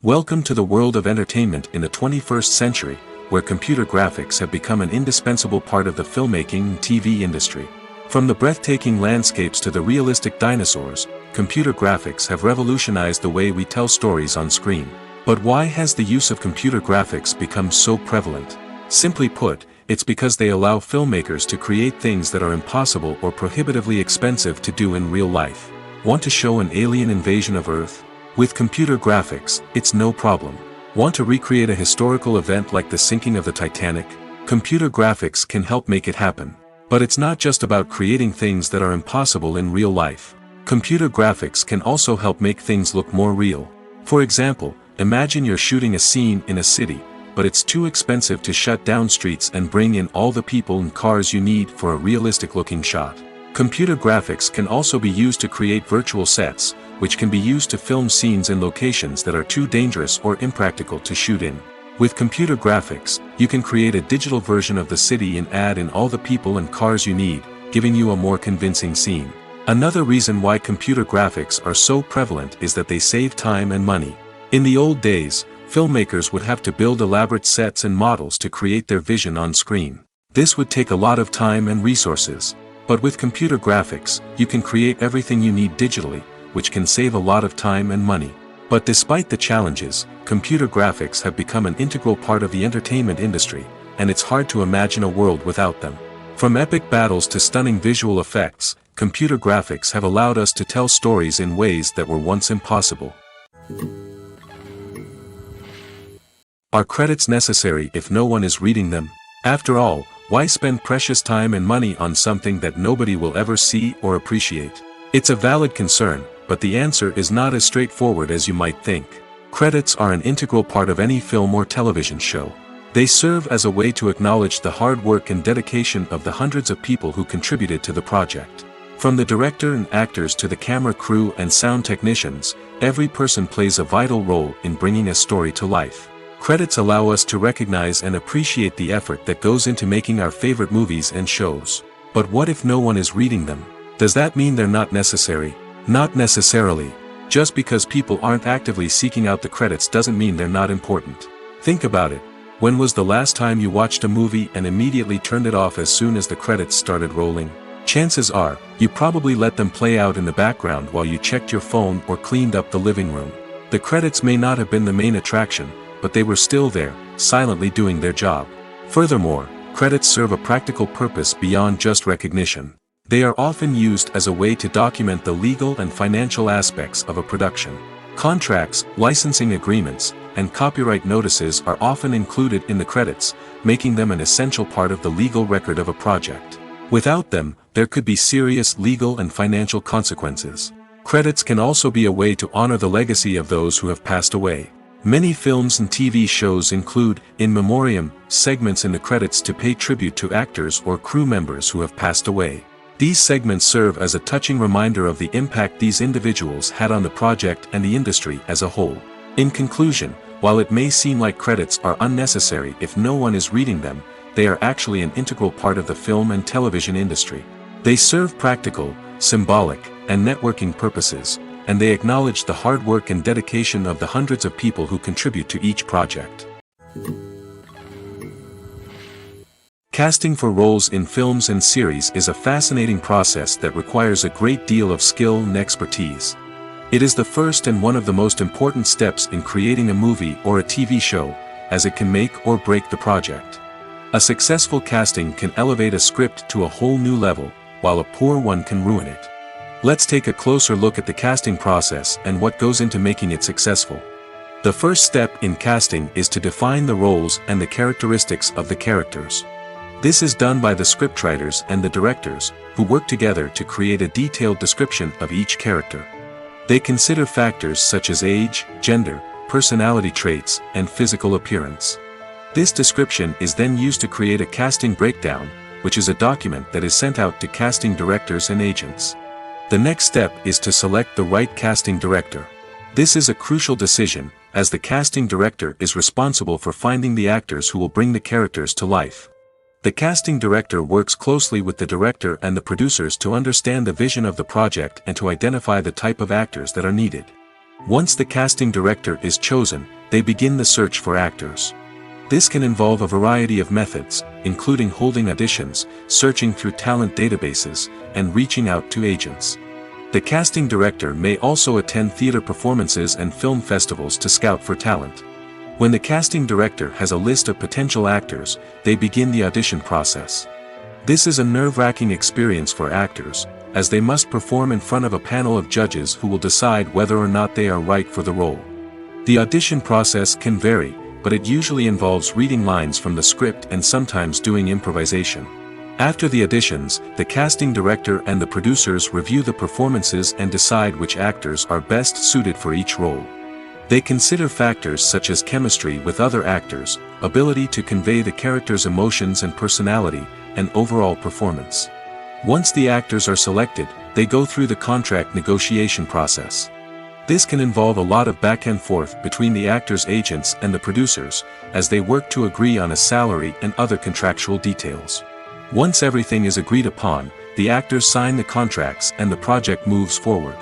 Speaker 1: Welcome to the world of entertainment in the 21st century, where computer graphics have become an indispensable part of the filmmaking and TV industry. From the breathtaking landscapes to the realistic dinosaurs, computer graphics have revolutionized the way we tell stories on screen. But why has the use of computer graphics become so prevalent? Simply put, it's because they allow filmmakers to create things that are impossible or prohibitively expensive to do in real life. Want to show an alien invasion of Earth? With computer graphics, it's no problem. Want to recreate a historical event like the sinking of the Titanic? Computer graphics can help make it happen. But it's not just about creating things that are impossible in real life. Computer graphics can also help make things look more real. For example, imagine you're shooting a scene in a city, but it's too expensive to shut down streets and bring in all the people and cars you need for a realistic-looking shot. Computer graphics can also be used to create virtual sets, which can be used to film scenes in locations that are too dangerous or impractical to shoot in. With computer graphics, you can create a digital version of the city and add in all the people and cars you need, giving you a more convincing scene. Another reason why computer graphics are so prevalent is that they save time and money. In the old days, filmmakers would have to build elaborate sets and models to create their vision on screen. This would take a lot of time and resources. But with computer graphics, you can create everything you need digitally, which can save a lot of time and money. But despite the challenges, computer graphics have become an integral part of the entertainment industry, and it's hard to imagine a world without them. From epic battles to stunning visual effects, computer graphics have allowed us to tell stories in ways that were once impossible. Are credits necessary if no one is reading them? After all, why spend precious time and money on something that nobody will ever see or appreciate? It's a valid concern, but the answer is not as straightforward as you might think. Credits are an integral part of any film or television show. They serve as a way to acknowledge the hard work and dedication of the hundreds of people who contributed to the project. From the director and actors to the camera crew and sound technicians, every person plays a vital role in bringing a story to life. Credits allow us to recognize and appreciate the effort that goes into making our favorite movies and shows. But what if no one is reading them? Does that mean they're not necessary? Not necessarily. Just because people aren't actively seeking out the credits doesn't mean they're not important. Think about it. When was the last time you watched a movie and immediately turned it off as soon as the credits started rolling? Chances are, you probably let them play out in the background while you checked your phone or cleaned up the living room. The credits may not have been the main attraction, but they were still there, silently doing their job. Furthermore, credits serve a practical purpose beyond just recognition. They are often used as a way to document the legal and financial aspects of a production. Contracts, licensing agreements, and copyright notices are often included in the credits, making them an essential part of the legal record of a project. Without them, there could be serious legal and financial consequences. Credits can also be a way to honor the legacy of those who have passed away. Many films and TV shows include, in memoriam, segments in the credits to pay tribute to actors or crew members who have passed away. These segments serve as a touching reminder of the impact these individuals had on the project and the industry as a whole. In conclusion, while it may seem like credits are unnecessary if no one is reading them, they are actually an integral part of the film and television industry. They serve practical, symbolic, and networking purposes, and they acknowledge the hard work and dedication of the hundreds of people who contribute to each project. Casting for roles in films and series is a fascinating process that requires a great deal of skill and expertise. It is the first and one of the most important steps in creating a movie or a TV show, as it can make or break the project. A successful casting can elevate a script to a whole new level, while a poor one can ruin it. Let's take a closer look at the casting process and what goes into making it successful. The first step in casting is to define the roles and the characteristics of the characters. This is done by the scriptwriters and the directors, who work together to create a detailed description of each character. They consider factors such as age, gender, personality traits, and physical appearance. This description is then used to create a casting breakdown, which is a document that is sent out to casting directors and agents. The next step is to select the right casting director. This is a crucial decision, as the casting director is responsible for finding the actors who will bring the characters to life. The casting director works closely with the director and the producers to understand the vision of the project and to identify the type of actors that are needed. Once the casting director is chosen, they begin the search for actors. This can involve a variety of methods, including holding auditions, searching through talent databases, and reaching out to agents. The casting director may also attend theater performances and film festivals to scout for talent. When the casting director has a list of potential actors, they begin the audition process. This is a nerve-wracking experience for actors, as they must perform in front of a panel of judges who will decide whether or not they are right for the role. The audition process can vary, but it usually involves reading lines from the script and sometimes doing improvisation. After the auditions, the casting director and the producers review the performances and decide which actors are best suited for each role. They consider factors such as chemistry with other actors, ability to convey the character's emotions and personality, and overall performance. Once the actors are selected, they go through the contract negotiation process. This can involve a lot of back and forth between the actors' agents and the producers, as they work to agree on a salary and other contractual details. Once everything is agreed upon, the actors sign the contracts and the project moves forward.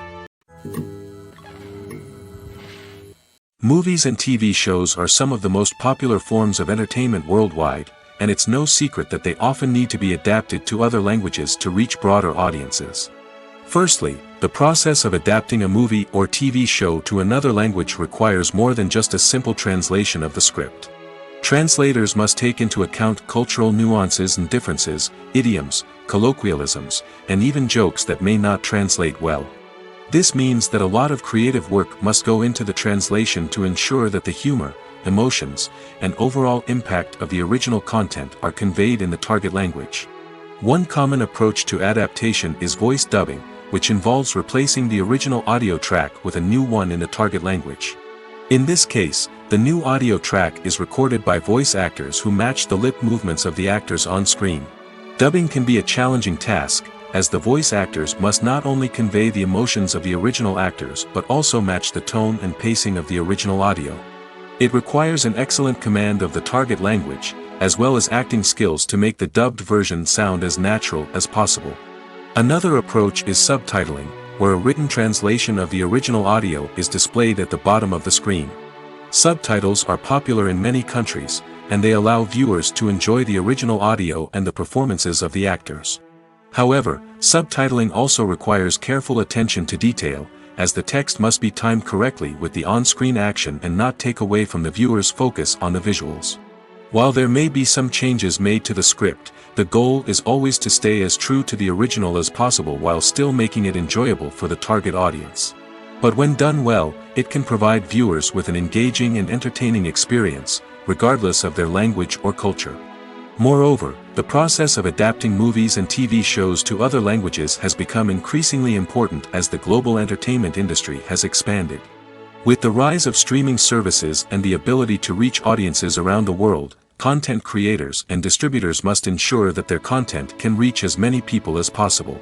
Speaker 1: Movies and TV shows are some of the most popular forms of entertainment worldwide, and it's no secret that they often need to be adapted to other languages to reach broader audiences. Firstly, the process of adapting a movie or TV show to another language requires more than just a simple translation of the script. Translators must take into account cultural nuances and differences, idioms, colloquialisms, and even jokes that may not translate well. This means that a lot of creative work must go into the translation to ensure that the humor, emotions, and overall impact of the original content are conveyed in the target language. One common approach to adaptation is voice dubbing, which involves replacing the original audio track with a new one in the target language. In this case, the new audio track is recorded by voice actors who match the lip movements of the actors on screen. Dubbing can be a challenging task, as the voice actors must not only convey the emotions of the original actors but also match the tone and pacing of the original audio. It requires an excellent command of the target language, as well as acting skills to make the dubbed version sound as natural as possible. Another approach is subtitling, where a written translation of the original audio is displayed at the bottom of the screen. Subtitles are popular in many countries, and they allow viewers to enjoy the original audio and the performances of the actors. However, subtitling also requires careful attention to detail, as the text must be timed correctly with the on-screen action and not take away from the viewer's focus on the visuals. While there may be some changes made to the script, the goal is always to stay as true to the original as possible while still making it enjoyable for the target audience. But when done well, it can provide viewers with an engaging and entertaining experience, regardless of their language or culture. Moreover, the process of adapting movies and TV shows to other languages has become increasingly important as the global entertainment industry has expanded. With the rise of streaming services and the ability to reach audiences around the world, content creators and distributors must ensure that their content can reach as many people as possible.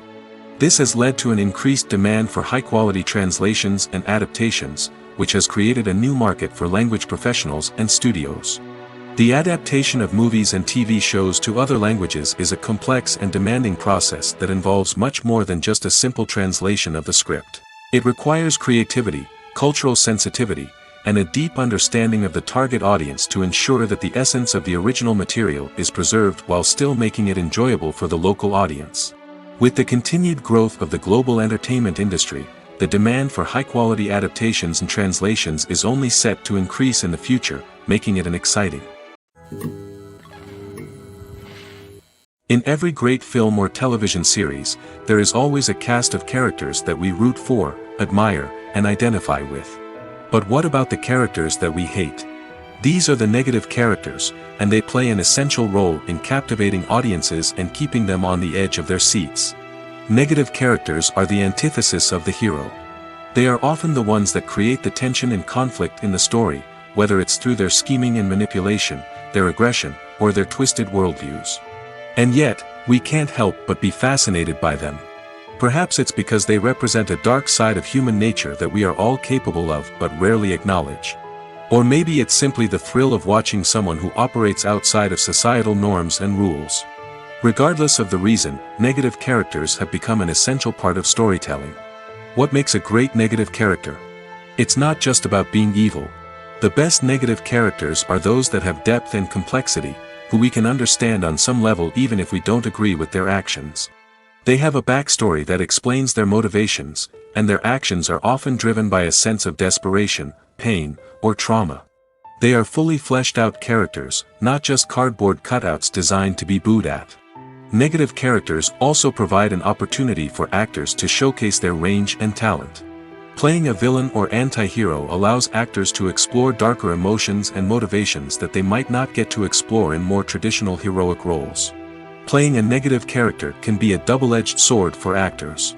Speaker 1: This has led to an increased demand for high-quality translations and adaptations, which has created a new market for language professionals and studios. The adaptation of movies and TV shows to other languages is a complex and demanding process that involves much more than just a simple translation of the script. It requires creativity, cultural sensitivity, and a deep understanding of the target audience to ensure that the essence of the original material is preserved while still making it enjoyable for the local audience. With the continued growth of the global entertainment industry, the demand for high-quality adaptations and translations is only set to increase in the future, making it an exciting. In every great film or television series, there is always a cast of characters that we root for, admire, and identify with. But what about the characters that we hate? These are the negative characters, and they play an essential role in captivating audiences and keeping them on the edge of their seats. Negative characters are the antithesis of the hero. They are often the ones that create the tension and conflict in the story, whether it's through their scheming and manipulation, their aggression, or their twisted worldviews. And yet, we can't help but be fascinated by them. Perhaps it's because they represent a dark side of human nature that we are all capable of but rarely acknowledge. Or maybe it's simply the thrill of watching someone who operates outside of societal norms and rules. Regardless of the reason, negative characters have become an essential part of storytelling. What makes a great negative character? It's not just about being evil. The best negative characters are those that have depth and complexity, who we can understand on some level even if we don't agree with their actions. They have a backstory that explains their motivations, and their actions are often driven by a sense of desperation, pain, or trauma. They are fully fleshed out characters, not just cardboard cutouts designed to be booed at. Negative characters also provide an opportunity for actors to showcase their range and talent. Playing a villain or anti-hero allows actors to explore darker emotions and motivations that they might not get to explore in more traditional heroic roles. Playing a negative character can be a double-edged sword for actors.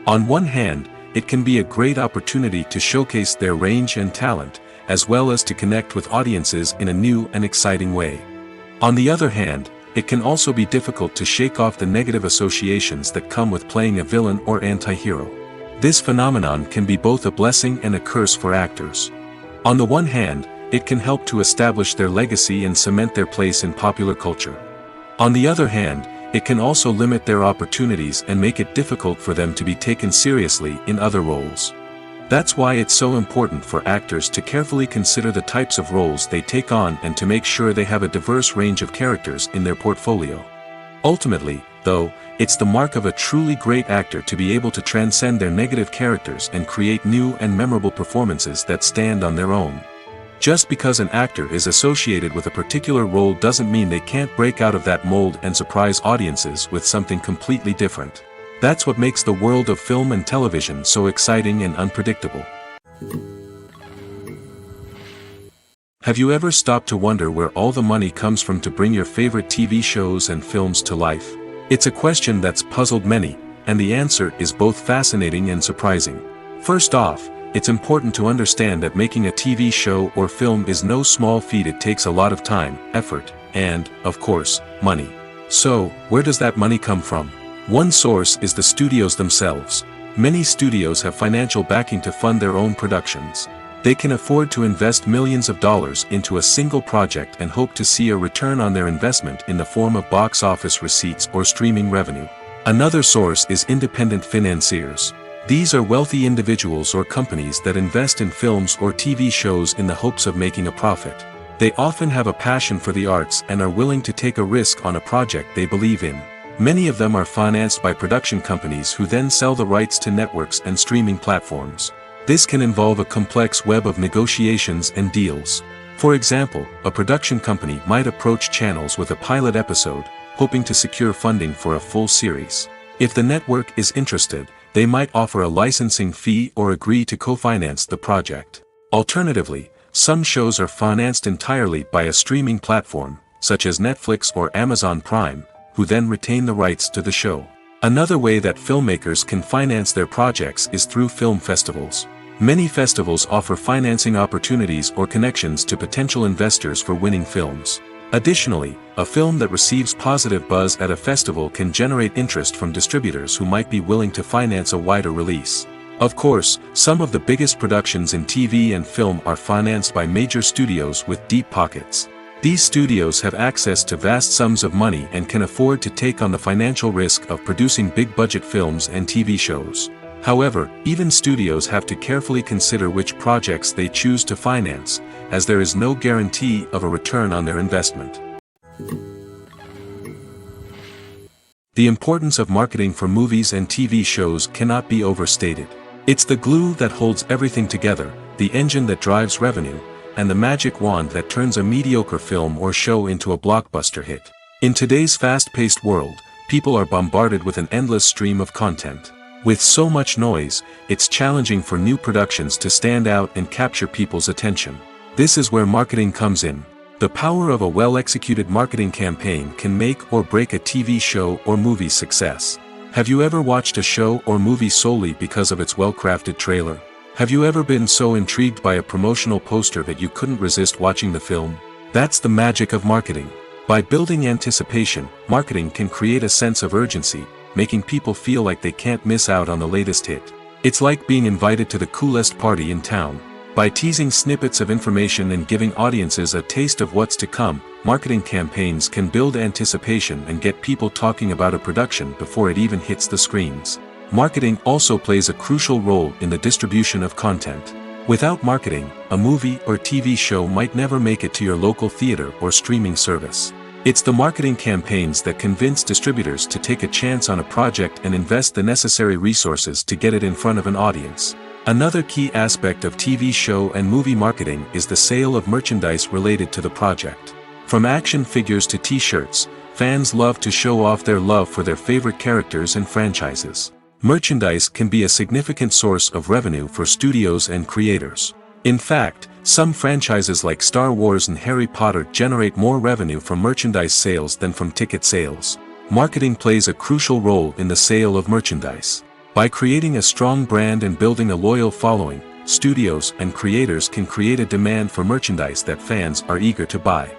Speaker 1: On one hand, it can be a great opportunity to showcase their range and talent, as well as to connect with audiences in a new and exciting way. On the other hand, it can also be difficult to shake off the negative associations that come with playing a villain or anti-hero. This phenomenon can be both a blessing and a curse for actors. On the one hand, it can help to establish their legacy and cement their place in popular culture. On the other hand, it can also limit their opportunities and make it difficult for them to be taken seriously in other roles. That's why it's so important for actors to carefully consider the types of roles they take on and to make sure they have a diverse range of characters in their portfolio. Ultimately, though, it's the mark of a truly great actor to be able to transcend their negative characters and create new and memorable performances that stand on their own. Just because an actor is associated with a particular role doesn't mean they can't break out of that mold and surprise audiences with something completely different. That's what makes the world of film and television so exciting and unpredictable. Have you ever stopped to wonder where all the money comes from to bring your favorite TV shows and films to life? It's a question that's puzzled many, and the answer is both fascinating and surprising. First off, it's important to understand that making a TV show or film is no small feat. It takes a lot of time, effort, and, of course, money. So, where does that money come from? One source is the studios themselves. Many studios have financial backing to fund their own productions. They can afford to invest millions of dollars into a single project and hope to see a return on their investment in the form of box office receipts or streaming revenue. Another source is independent financiers. These are wealthy individuals or companies that invest in films or TV shows in the hopes of making a profit. They often have a passion for the arts and are willing to take a risk on a project they believe in. Many of them are financed by production companies who then sell the rights to networks and streaming platforms. This can involve a complex web of negotiations and deals. For example, a production company might approach channels with a pilot episode, hoping to secure funding for a full series. If the network is interested, they might offer a licensing fee or agree to co-finance the project. Alternatively, some shows are financed entirely by a streaming platform, such as Netflix or Amazon Prime, who then retain the rights to the show. Another way that filmmakers can finance their projects is through film festivals. Many festivals offer financing opportunities or connections to potential investors for winning films. Additionally, a film that receives positive buzz at a festival can generate interest from distributors who might be willing to finance a wider release. Of course, some of the biggest productions in TV and film are financed by major studios with deep pockets. These studios have access to vast sums of money and can afford to take on the financial risk of producing big-budget films and TV shows. However, even studios have to carefully consider which projects they choose to finance, as there is no guarantee of a return on their investment. The importance of marketing for movies and TV shows cannot be overstated. It's the glue that holds everything together, the engine that drives revenue, and the magic wand that turns a mediocre film or show into a blockbuster hit. In today's fast-paced world, people are bombarded with an endless stream of content. With so much noise, it's challenging for new productions to stand out and capture people's attention. This is where marketing comes in. The power of a well-executed marketing campaign can make or break a TV show or movie's success. Have you ever watched a show or movie solely because of its well-crafted trailer? Have you ever been so intrigued by a promotional poster that you couldn't resist watching the film? That's the magic of marketing. By building anticipation, marketing can create a sense of urgency, making people feel like they can't miss out on the latest hit. It's like being invited to the coolest party in town. By teasing snippets of information and giving audiences a taste of what's to come, marketing campaigns can build anticipation and get people talking about a production before it even hits the screens. Marketing also plays a crucial role in the distribution of content. Without marketing, a movie or TV show might never make it to your local theater or streaming service. It's the marketing campaigns that convince distributors to take a chance on a project and invest the necessary resources to get it in front of an audience. Another key aspect of TV show and movie marketing is the sale of merchandise related to the project. From action figures to t-shirts, fans love to show off their love for their favorite characters and franchises. Merchandise can be a significant source of revenue for studios and creators. In fact, some franchises like Star Wars and Harry Potter generate more revenue from merchandise sales than from ticket sales. Marketing plays a crucial role in the sale of merchandise. By creating a strong brand and building a loyal following, studios and creators can create a demand for merchandise that fans are eager to buy.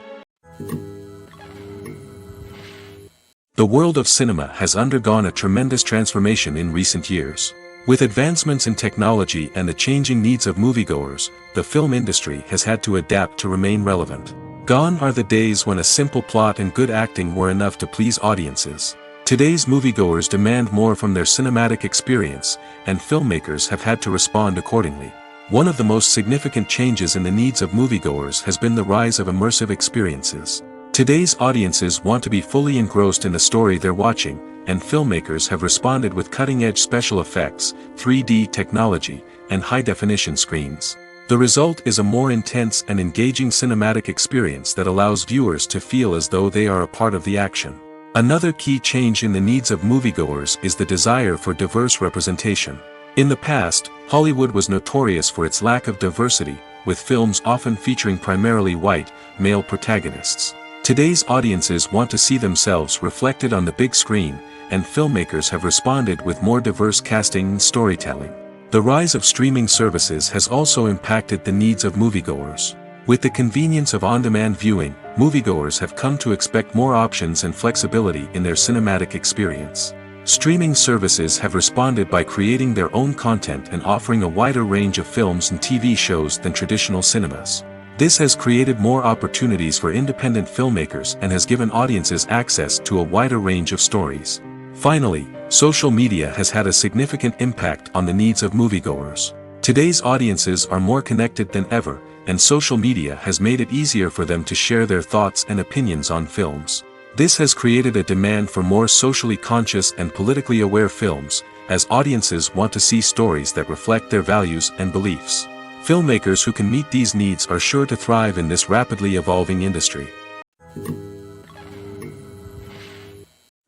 Speaker 1: The world of cinema has undergone a tremendous transformation in recent years. With advancements in technology and the changing needs of moviegoers, the film industry has had to adapt to remain relevant. Gone are the days when a simple plot and good acting were enough to please audiences. Today's moviegoers demand more from their cinematic experience, and filmmakers have had to respond accordingly. One of the most significant changes in the needs of moviegoers has been the rise of immersive experiences. Today's audiences want to be fully engrossed in the story they're watching, and filmmakers have responded with cutting-edge special effects, 3D technology, and high-definition screens. The result is a more intense and engaging cinematic experience that allows viewers to feel as though they are a part of the action. Another key change in the needs of moviegoers is the desire for diverse representation. In the past, Hollywood was notorious for its lack of diversity, with films often featuring primarily white, male protagonists. Today's audiences want to see themselves reflected on the big screen, and filmmakers have responded with more diverse casting and storytelling. The rise of streaming services has also impacted the needs of moviegoers. With the convenience of on-demand viewing, moviegoers have come to expect more options and flexibility in their cinematic experience. Streaming services have responded by creating their own content and offering a wider range of films and TV shows than traditional cinemas. This has created more opportunities for independent filmmakers and has given audiences access to a wider range of stories. Finally, social media has had a significant impact on the needs of moviegoers. Today's audiences are more connected than ever, and social media has made it easier for them to share their thoughts and opinions on films. This has created a demand for more socially conscious and politically aware films, as audiences want to see stories that reflect their values and beliefs. Filmmakers who can meet these needs are sure to thrive in this rapidly evolving industry.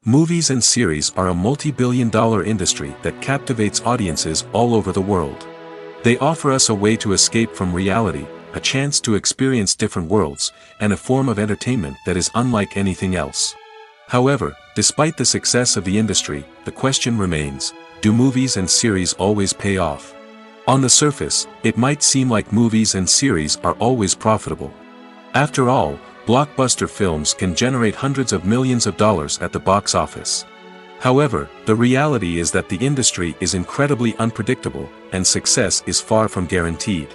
Speaker 1: Movies and series are a multi-billion-dollar industry that captivates audiences all over the world. They offer us a way to escape from reality, a chance to experience different worlds, and a form of entertainment that is unlike anything else. However, despite the success of the industry, the question remains, do movies and series always pay off? On the surface, it might seem like movies and series are always profitable. After all, blockbuster films can generate hundreds of millions of dollars at the box office. However, the reality is that the industry is incredibly unpredictable, and success is far from guaranteed.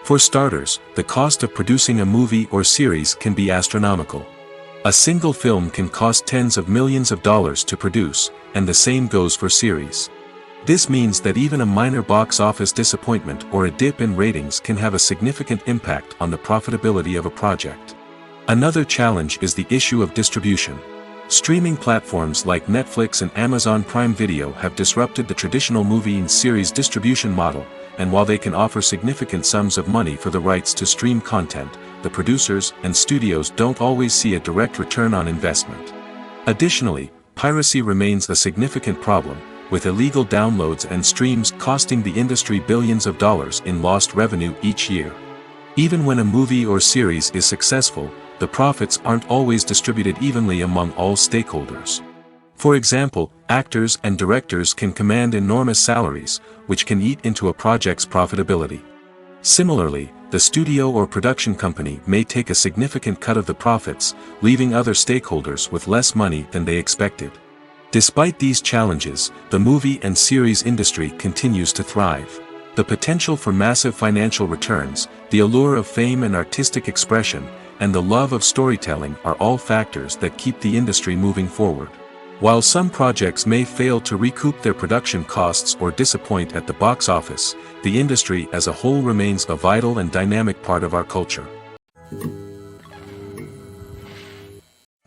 Speaker 1: For starters, the cost of producing a movie or series can be astronomical. A single film can cost tens of millions of dollars to produce, and the same goes for series. This means that even a minor box office disappointment or a dip in ratings can have a significant impact on the profitability of a project. Another challenge is the issue of distribution. Streaming platforms like Netflix and Amazon Prime Video have disrupted the traditional movie and series distribution model, and while they can offer significant sums of money for the rights to stream content, the producers and studios don't always see a direct return on investment. Additionally, piracy remains a significant problem, with illegal downloads and streams costing the industry billions of dollars in lost revenue each year. Even when a movie or series is successful, the profits aren't always distributed evenly among all stakeholders. For example, actors and directors can command enormous salaries, which can eat into a project's profitability. Similarly, the studio or production company may take a significant cut of the profits, leaving other stakeholders with less money than they expected. Despite these challenges, the movie and series industry continues to thrive. The potential for massive financial returns, the allure of fame and artistic expression, and the love of storytelling are all factors that keep the industry moving forward. While some projects may fail to recoup their production costs or disappoint at the box office, the industry as a whole remains a vital and dynamic part of our culture.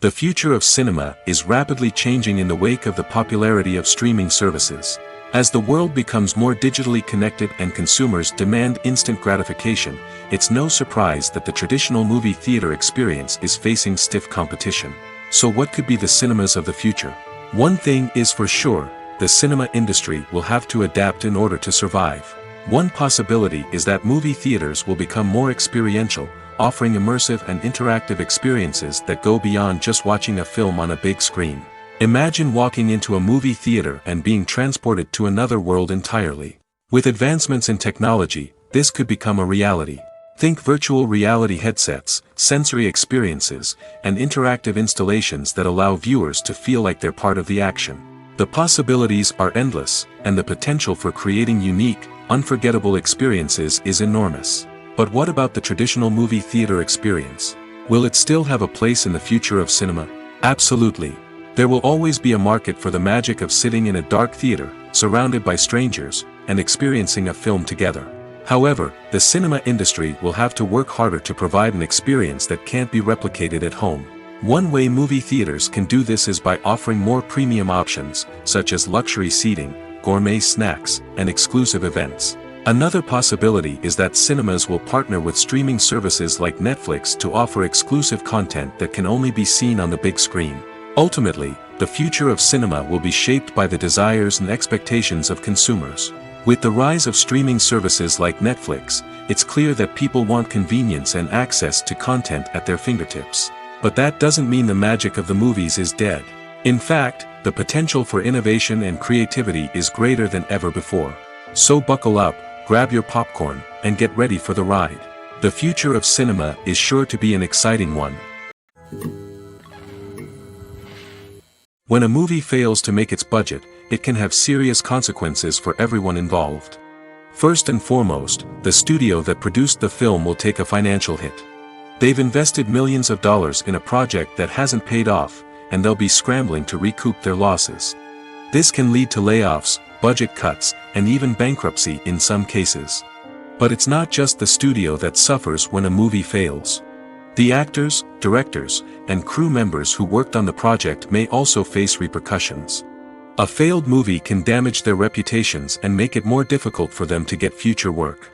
Speaker 1: The future of cinema is rapidly changing in the wake of the popularity of streaming services. As the world becomes more digitally connected and consumers demand instant gratification, it's no surprise that the traditional movie theater experience is facing stiff competition. So what could be the cinemas of the future? One thing is for sure, the cinema industry will have to adapt in order to survive. One possibility is that movie theaters will become more experiential, offering immersive and interactive experiences that go beyond just watching a film on a big screen. Imagine walking into a movie theater and being transported to another world entirely. With advancements in technology, this could become a reality. Think virtual reality headsets, sensory experiences, and interactive installations that allow viewers to feel like they're part of the action. The possibilities are endless, and the potential for creating unique, unforgettable experiences is enormous. But what about the traditional movie theater experience? Will it still have a place in the future of cinema? Absolutely. There will always be a market for the magic of sitting in a dark theater, surrounded by strangers, and experiencing a film together. However, the cinema industry will have to work harder to provide an experience that can't be replicated at home. One way movie theaters can do this is by offering more premium options, such as luxury seating, gourmet snacks, and exclusive events. Another possibility is that cinemas will partner with streaming services like Netflix to offer exclusive content that can only be seen on the big screen. Ultimately, the future of cinema will be shaped by the desires and expectations of consumers. With the rise of streaming services like Netflix, it's clear that people want convenience and access to content at their fingertips. But that doesn't mean the magic of the movies is dead. In fact, the potential for innovation and creativity is greater than ever before. So buckle up, grab your popcorn, and get ready for the ride. The future of cinema is sure to be an exciting one. When a movie fails to make its budget, it can have serious consequences for everyone involved. First and foremost, the studio that produced the film will take a financial hit. They've invested millions of dollars in a project that hasn't paid off, and they'll be scrambling to recoup their losses. This can lead to layoffs, budget cuts, and even bankruptcy in some cases. But it's not just the studio that suffers when a movie fails. The actors, directors, and crew members who worked on the project may also face repercussions. A failed movie can damage their reputations and make it more difficult for them to get future work.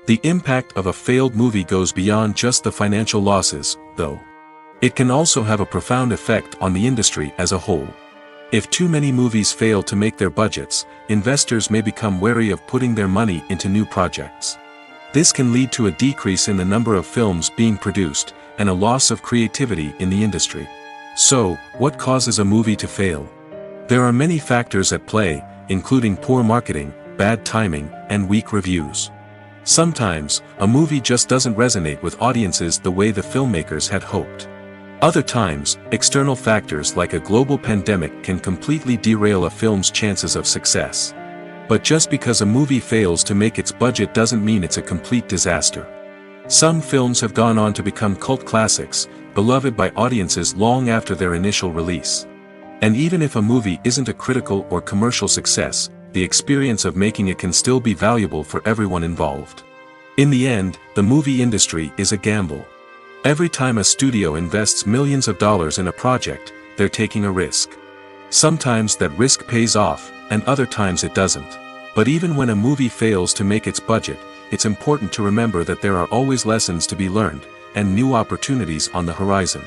Speaker 1: The impact of a failed movie goes beyond just the financial losses, though. It can also have a profound effect on the industry as a whole. If too many movies fail to make their budgets, investors may become wary of putting their money into new projects. This can lead to a decrease in the number of films being produced, and a loss of creativity in the industry. So, what causes a movie to fail? There are many factors at play, including poor marketing, bad timing, and weak reviews. Sometimes, a movie just doesn't resonate with audiences the way the filmmakers had hoped. Other times, external factors like a global pandemic can completely derail a film's chances of success. But just because a movie fails to make its budget doesn't mean it's a complete disaster. Some films have gone on to become cult classics, beloved by audiences long after their initial release. And even if a movie isn't a critical or commercial success, the experience of making it can still be valuable for everyone involved. In the end, the movie industry is a gamble. Every time a studio invests millions of dollars in a project, they're taking a risk. Sometimes that risk pays off, and other times it doesn't. But even when a movie fails to make its budget, it's important to remember that there are always lessons to be learned, and new opportunities on the horizon.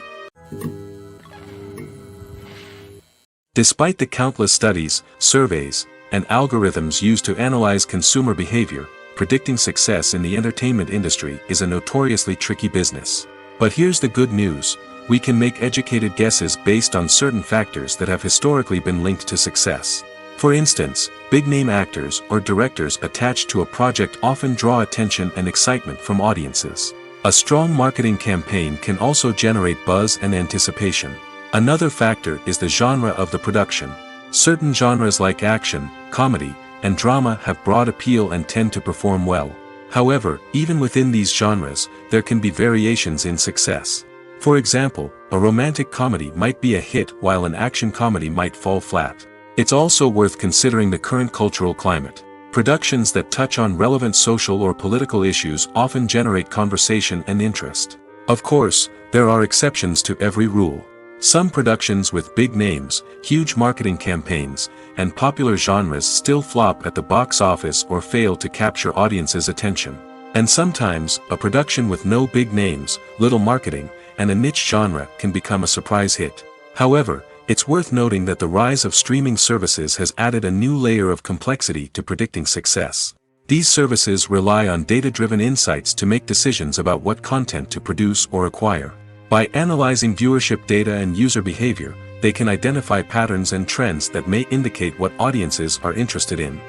Speaker 1: Despite the countless studies, surveys, and algorithms used to analyze consumer behavior, predicting success in the entertainment industry is a notoriously tricky business. But here's the good news: we can make educated guesses based on certain factors that have historically been linked to success. For instance, big-name actors or directors attached to a project often draw attention and excitement from audiences. A strong marketing campaign can also generate buzz and anticipation. Another factor is the genre of the production. Certain genres like action, comedy, and drama have broad appeal and tend to perform well. However, even within these genres, there can be variations in success. For example, a romantic comedy might be a hit while an action comedy might fall flat. It's also worth considering the current cultural climate. Productions that touch on relevant social or political issues often generate conversation and interest. Of course, there are exceptions to every rule. Some productions with big names, huge marketing campaigns, and popular genres still flop at the box office or fail to capture audiences' attention. And sometimes, a production with no big names, little marketing, and a niche genre can become a surprise hit. However, it's worth noting that the rise of streaming services has added a new layer of complexity to predicting success. These services rely on data-driven insights to make decisions about what content to produce or acquire. By analyzing viewership data and user behavior, they can identify patterns and trends that may indicate what audiences are interested in.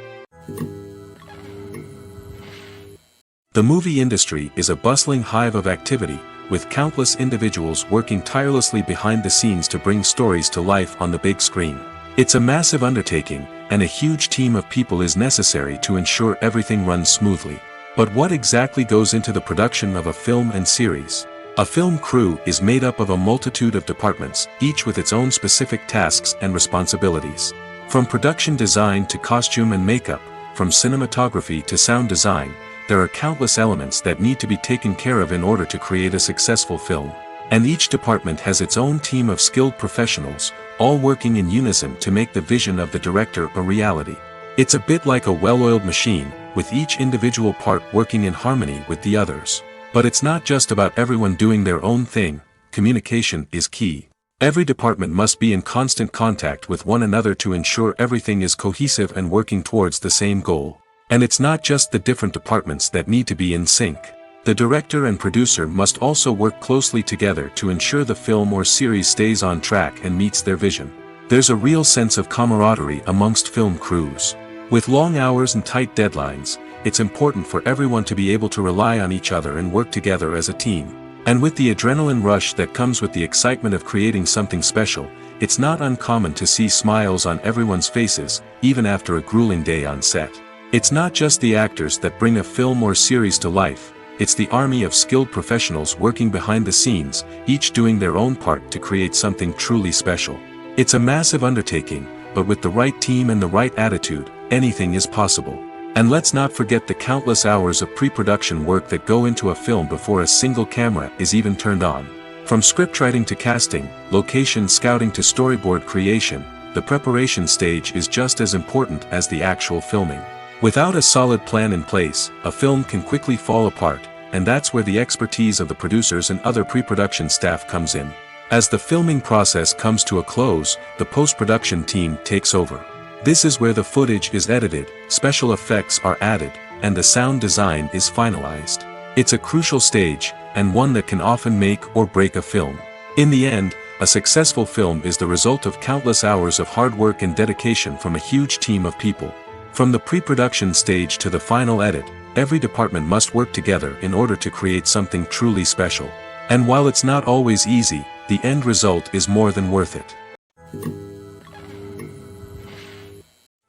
Speaker 1: The movie industry is a bustling hive of activity, with countless individuals working tirelessly behind the scenes to bring stories to life on the big screen. It's a massive undertaking, and a huge team of people is necessary to ensure everything runs smoothly. But what exactly goes into the production of a film and series? A film crew is made up of a multitude of departments, each with its own specific tasks and responsibilities. From production design to costume and makeup, from cinematography to sound design, there are countless elements that need to be taken care of in order to create a successful film. And each department has its own team of skilled professionals, all working in unison to make the vision of the director a reality. It's a bit like a well-oiled machine, with each individual part working in harmony with the others. But it's not just about everyone doing their own thing. Communication is key. Every department must be in constant contact with one another to ensure everything is cohesive and working towards the same goal. And it's not just the different departments that need to be in sync. The director and producer must also work closely together to ensure the film or series stays on track and meets their vision. There's a real sense of camaraderie amongst film crews. With long hours and tight deadlines, it's important for everyone to be able to rely on each other and work together as a team. And with the adrenaline rush that comes with the excitement of creating something special, it's not uncommon to see smiles on everyone's faces, even after a grueling day on set. It's not just the actors that bring a film or series to life, it's the army of skilled professionals working behind the scenes, each doing their own part to create something truly special. It's a massive undertaking, but with the right team and the right attitude, anything is possible. And let's not forget the countless hours of pre-production work that go into a film before a single camera is even turned on. From scriptwriting to casting, location scouting to storyboard creation, the preparation stage is just as important as the actual filming. Without a solid plan in place, a film can quickly fall apart, and that's where the expertise of the producers and other pre-production staff comes in. As the filming process comes to a close, the post-production team takes over. This is where the footage is edited, special effects are added, and the sound design is finalized. It's a crucial stage, and one that can often make or break a film. In the end, a successful film is the result of countless hours of hard work and dedication from a huge team of people. From the pre-production stage to the final edit, every department must work together in order to create something truly special. And while it's not always easy, the end result is more than worth it.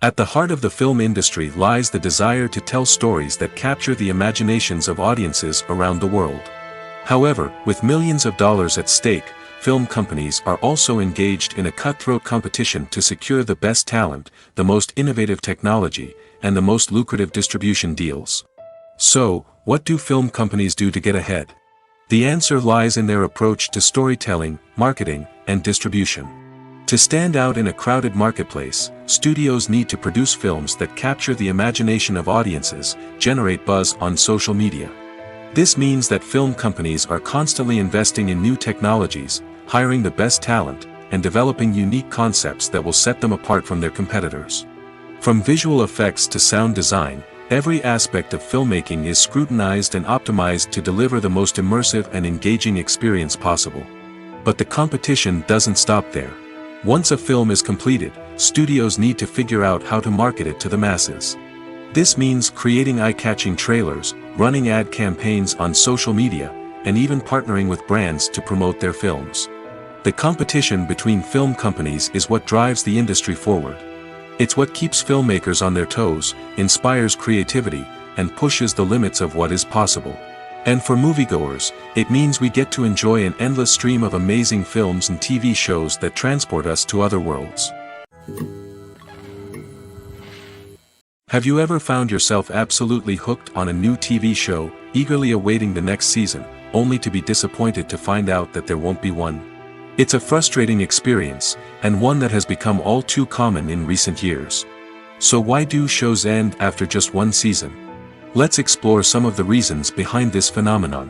Speaker 1: At the heart of the film industry lies the desire to tell stories that capture the imaginations of audiences around the world. However, with millions of dollars at stake, film companies are also engaged in a cutthroat competition to secure the best talent, the most innovative technology, and the most lucrative distribution deals. So, what do film companies do to get ahead? The answer lies in their approach to storytelling, marketing, and distribution. To stand out in a crowded marketplace, studios need to produce films that capture the imagination of audiences, generate buzz on social media. This means that film companies are constantly investing in new technologies, hiring the best talent, and developing unique concepts that will set them apart from their competitors. From visual effects to sound design, every aspect of filmmaking is scrutinized and optimized to deliver the most immersive and engaging experience possible. But the competition doesn't stop there. Once a film is completed, studios need to figure out how to market it to the masses. This means creating eye-catching trailers, running ad campaigns on social media, and even partnering with brands to promote their films. The competition between film companies is what drives the industry forward. It's what keeps filmmakers on their toes, inspires creativity, and pushes the limits of what is possible. And for moviegoers, it means we get to enjoy an endless stream of amazing films and TV shows that transport us to other worlds. Have you ever found yourself absolutely hooked on a new TV show, eagerly awaiting the next season, only to be disappointed to find out that there won't be one? It's a frustrating experience, and one that has become all too common in recent years. So why do shows end after just one season? Let's explore some of the reasons behind this phenomenon.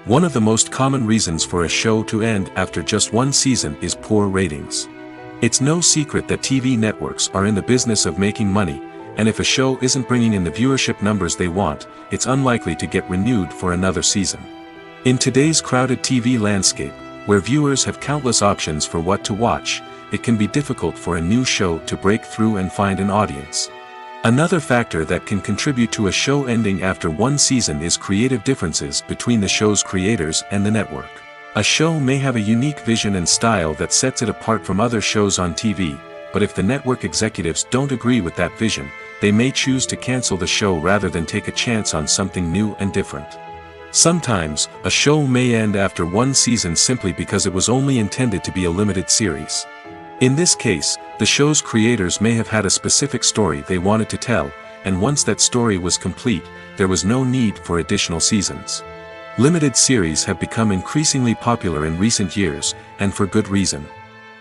Speaker 1: One of the most common reasons for a show to end after just one season is poor ratings. It's no secret that TV networks are in the business of making money, and if a show isn't bringing in the viewership numbers they want, it's unlikely to get renewed for another season. In today's crowded TV landscape, where viewers have countless options for what to watch, it can be difficult for a new show to break through and find an audience. Another factor that can contribute to a show ending after one season is creative differences between the show's creators and the network. A show may have a unique vision and style that sets it apart from other shows on TV, but if the network executives don't agree with that vision, they may choose to cancel the show rather than take a chance on something new and different. Sometimes, a show may end after one season simply because it was only intended to be a limited series. In this case, the show's creators may have had a specific story they wanted to tell, and once that story was complete, there was no need for additional seasons. Limited series have become increasingly popular in recent years, and for good reason.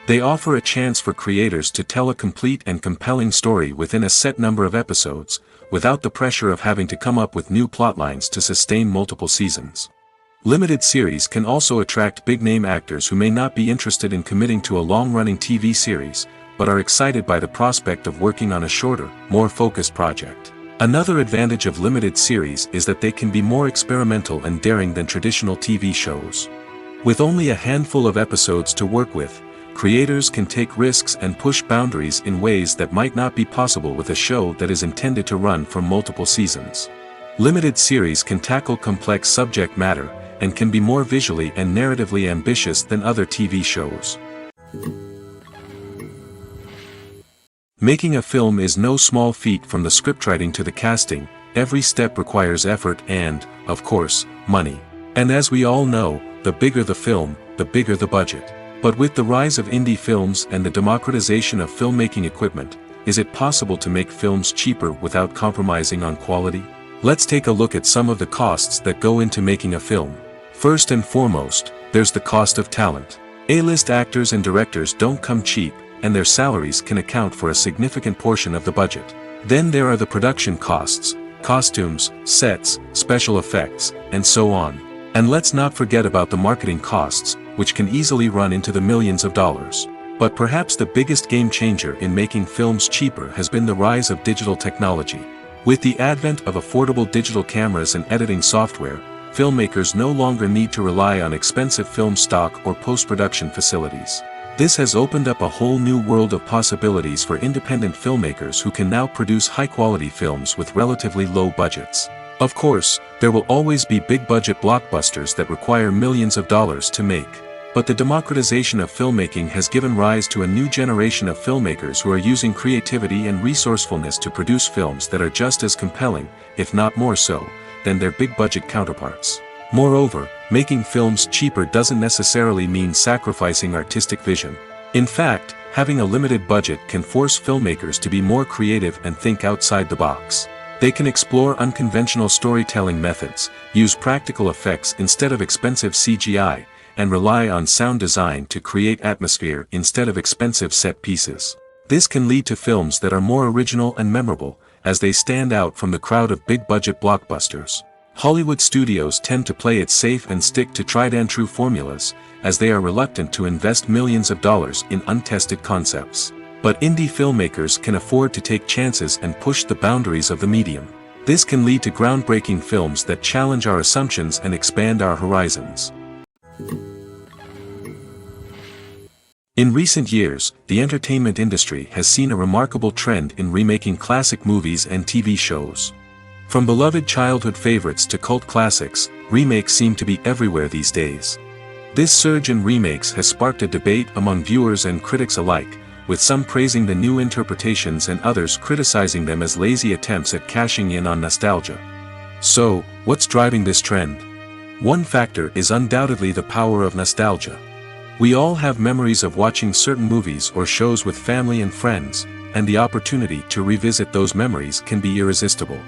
Speaker 1: They offer a chance for creators to tell a complete and compelling story within a set number of episodes, without the pressure of having to come up with new plotlines to sustain multiple seasons. Limited series can also attract big-name actors who may not be interested in committing to a long-running TV series, but are excited by the prospect of working on a shorter, more focused project. Another advantage of limited series is that they can be more experimental and daring than traditional TV shows. With only a handful of episodes to work with, creators can take risks and push boundaries in ways that might not be possible with a show that is intended to run for multiple seasons. Limited series can tackle complex subject matter, and can be more visually and narratively ambitious than other TV shows. Making a film is no small feat. From the scriptwriting to the casting, every step requires effort and, of course, money. And as we all know, the bigger the film, the bigger the budget. But with the rise of indie films and the democratization of filmmaking equipment, is it possible to make films cheaper without compromising on quality? Let's take a look at some of the costs that go into making a film. First and foremost, there's the cost of talent. A-list actors and directors don't come cheap, and their salaries can account for a significant portion of the budget. Then there are the production costs, costumes, sets, special effects, and so on. And let's not forget about the marketing costs, which can easily run into the millions of dollars. But perhaps the biggest game changer in making films cheaper has been the rise of digital technology. With the advent of affordable digital cameras and editing software, filmmakers no longer need to rely on expensive film stock or post-production facilities. This has opened up a whole new world of possibilities for independent filmmakers who can now produce high-quality films with relatively low budgets. Of course, there will always be big-budget blockbusters that require millions of dollars to make. But the democratization of filmmaking has given rise to a new generation of filmmakers who are using creativity and resourcefulness to produce films that are just as compelling, if not more so, than their big-budget counterparts. Moreover, making films cheaper doesn't necessarily mean sacrificing artistic vision. In fact, having a limited budget can force filmmakers to be more creative and think outside the box. They can explore unconventional storytelling methods, use practical effects instead of expensive CGI, and rely on sound design to create atmosphere instead of expensive set pieces. This can lead to films that are more original and memorable, as they stand out from the crowd of big-budget blockbusters. Hollywood studios tend to play it safe and stick to tried-and-true formulas, as they are reluctant to invest millions of dollars in untested concepts. But indie filmmakers can afford to take chances and push the boundaries of the medium. This can lead to groundbreaking films that challenge our assumptions and expand our horizons. In recent years, the entertainment industry has seen a remarkable trend in remaking classic movies and TV shows. From beloved childhood favorites to cult classics, remakes seem to be everywhere these days. This surge in remakes has sparked a debate among viewers and critics alike, with some praising the new interpretations and others criticizing them as lazy attempts at cashing in on nostalgia. So, what's driving this trend? One factor is undoubtedly the power of nostalgia. We all have memories of watching certain movies or shows with family and friends, and the opportunity to revisit those memories can be irresistible.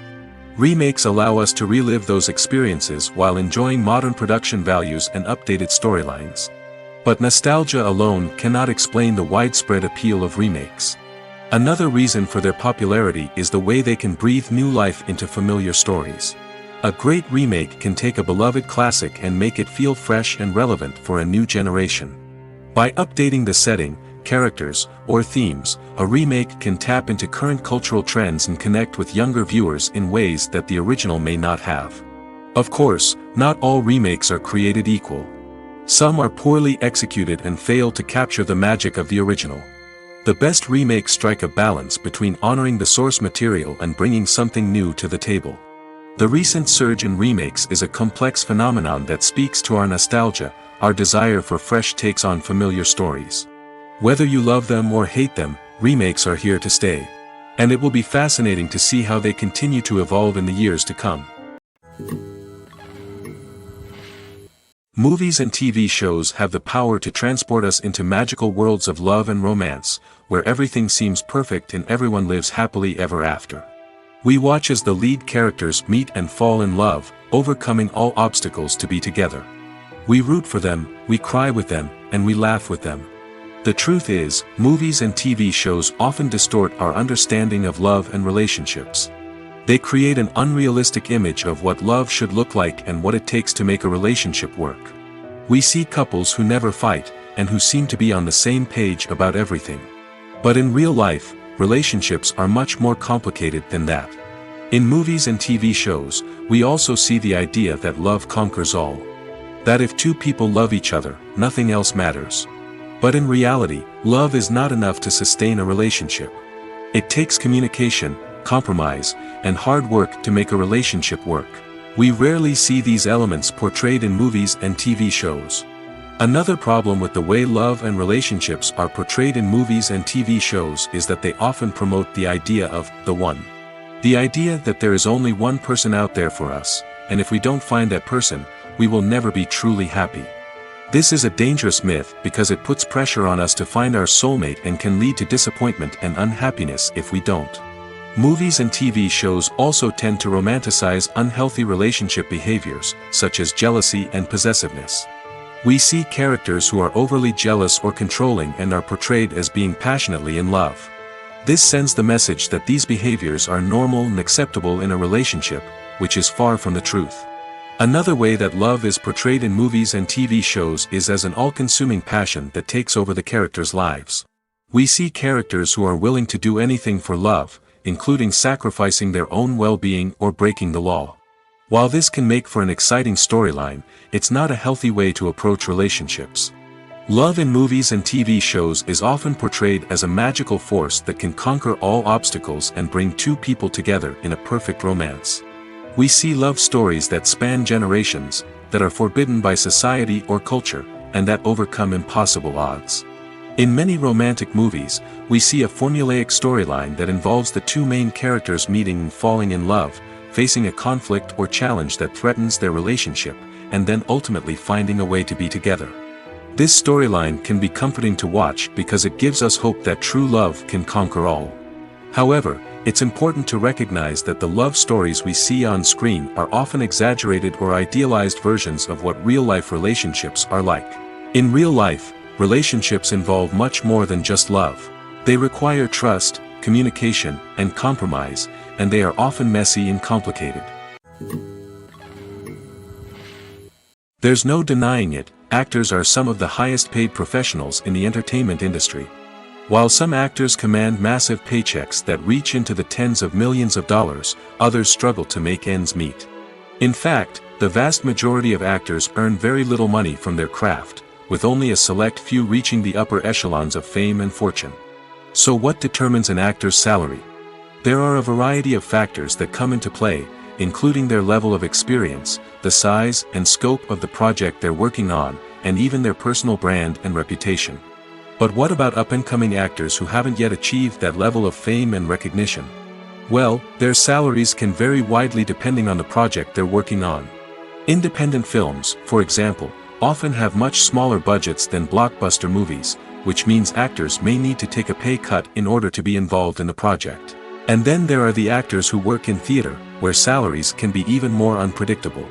Speaker 1: Remakes allow us to relive those experiences while enjoying modern production values and updated storylines. But nostalgia alone cannot explain the widespread appeal of remakes. Another reason for their popularity is the way they can breathe new life into familiar stories. A great remake can take a beloved classic and make it feel fresh and relevant for a new generation. By updating the setting, characters, or themes, a remake can tap into current cultural trends and connect with younger viewers in ways that the original may not have. Of course, not all remakes are created equal. Some are poorly executed and fail to capture the magic of the original. The best remakes strike a balance between honoring the source material and bringing something new to the table. The recent surge in remakes is a complex phenomenon that speaks to our nostalgia, our desire for fresh takes on familiar stories. Whether you love them or hate them, remakes are here to stay. And it will be fascinating to see how they continue to evolve in the years to come. Movies and TV shows have the power to transport us into magical worlds of love and romance, where everything seems perfect and everyone lives happily ever after. We watch as the lead characters meet and fall in love, overcoming all obstacles to be together. We root for them, we cry with them, and we laugh with them. The truth is, movies and TV shows often distort our understanding of love and relationships. They create an unrealistic image of what love should look like and what it takes to make a relationship work. We see couples who never fight, and who seem to be on the same page about everything. But in real life, relationships are much more complicated than that. In movies and TV shows, we also see the idea that love conquers all. That if two people love each other, nothing else matters. But in reality, love is not enough to sustain a relationship. It takes communication, compromise, and hard work to make a relationship work. We rarely see these elements portrayed in movies and TV shows. Another problem with the way love and relationships are portrayed in movies and TV shows is that they often promote the idea of the one. The idea that there is only one person out there for us, and if we don't find that person, we will never be truly happy. This is a dangerous myth because it puts pressure on us to find our soulmate and can lead to disappointment and unhappiness if we don't. Movies and TV shows also tend to romanticize unhealthy relationship behaviors, such as jealousy and possessiveness. We see characters who are overly jealous or controlling and are portrayed as being passionately in love. This sends the message that these behaviors are normal and acceptable in a relationship, which is far from the truth. Another way that love is portrayed in movies and TV shows is as an all-consuming passion that takes over the characters' lives. We see characters who are willing to do anything for love, including sacrificing their own well-being or breaking the law. While this can make for an exciting storyline, it's not a healthy way to approach relationships. Love in movies and TV shows is often portrayed as a magical force that can conquer all obstacles and bring two people together in a perfect romance. We see love stories that span generations, that are forbidden by society or culture, and that overcome impossible odds. In many romantic movies, we see a formulaic storyline that involves the two main characters meeting and falling in love, facing a conflict or challenge that threatens their relationship, and then ultimately finding a way to be together. This storyline can be comforting to watch because it gives us hope that true love can conquer all. However, it's important to recognize that the love stories we see on screen are often exaggerated or idealized versions of what real-life relationships are like. In real life, relationships involve much more than just love. They require trust, communication, and compromise, and they are often messy and complicated. There's no denying it, actors are some of the highest-paid professionals in the entertainment industry. While some actors command massive paychecks that reach into the tens of millions of dollars, others struggle to make ends meet. In fact, the vast majority of actors earn very little money from their craft, with only a select few reaching the upper echelons of fame and fortune. So what determines an actor's salary? There are a variety of factors that come into play, including their level of experience, the size and scope of the project they're working on, and even their personal brand and reputation. But what about up-and-coming actors who haven't yet achieved that level of fame and recognition? Well, their salaries can vary widely depending on the project they're working on. Independent films, for example, often have much smaller budgets than blockbuster movies, which means actors may need to take a pay cut in order to be involved in the project. And then there are the actors who work in theater, where salaries can be even more unpredictable.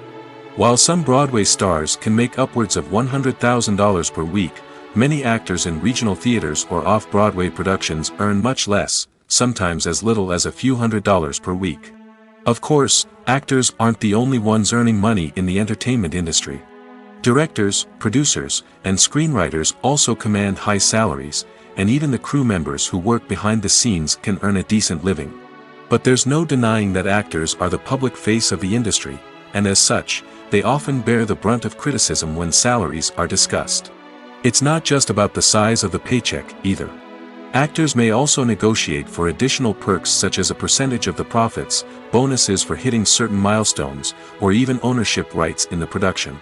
Speaker 1: While some Broadway stars can make upwards of $100,000 per week, many actors in regional theaters or off-Broadway productions earn much less, sometimes as little as a few $100s per week. Of course, actors aren't the only ones earning money in the entertainment industry. Directors, producers, and screenwriters also command high salaries, and even the crew members who work behind the scenes can earn a decent living. But there's no denying that actors are the public face of the industry, and as such, they often bear the brunt of criticism when salaries are discussed. It's not just about the size of the paycheck, either. Actors may also negotiate for additional perks such as a percentage of the profits, bonuses for hitting certain milestones, or even ownership rights in the production.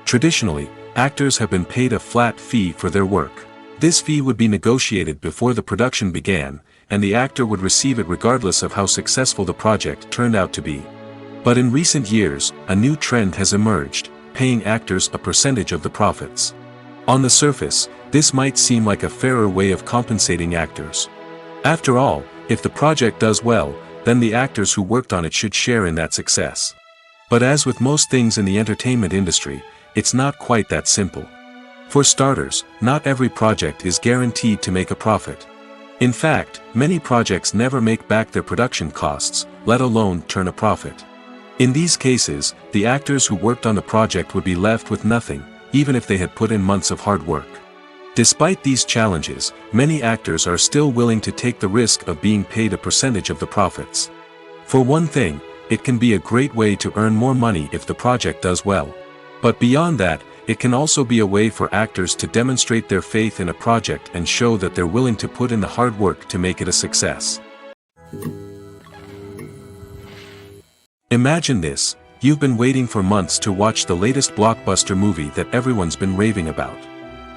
Speaker 1: Traditionally, actors have been paid a flat fee for their work. This fee would be negotiated before the production began, and the actor would receive it regardless of how successful the project turned out to be. But in recent years, a new trend has emerged, paying actors a percentage of the profits. On the surface, this might seem like a fairer way of compensating actors. After all, if the project does well, then the actors who worked on it should share in that success. But as with most things in the entertainment industry, it's not quite that simple. For starters, not every project is guaranteed to make a profit. In fact, many projects never make back their production costs, let alone turn a profit. In these cases, the actors who worked on the project would be left with nothing, even if they had put in months of hard work. Despite these challenges, many actors are still willing to take the risk of being paid a percentage of the profits. For one thing, it can be a great way to earn more money if the project does well. But beyond that, it can also be a way for actors to demonstrate their faith in a project and show that they're willing to put in the hard work to make it a success. Imagine this: you've been waiting for months to watch the latest blockbuster movie that everyone's been raving about.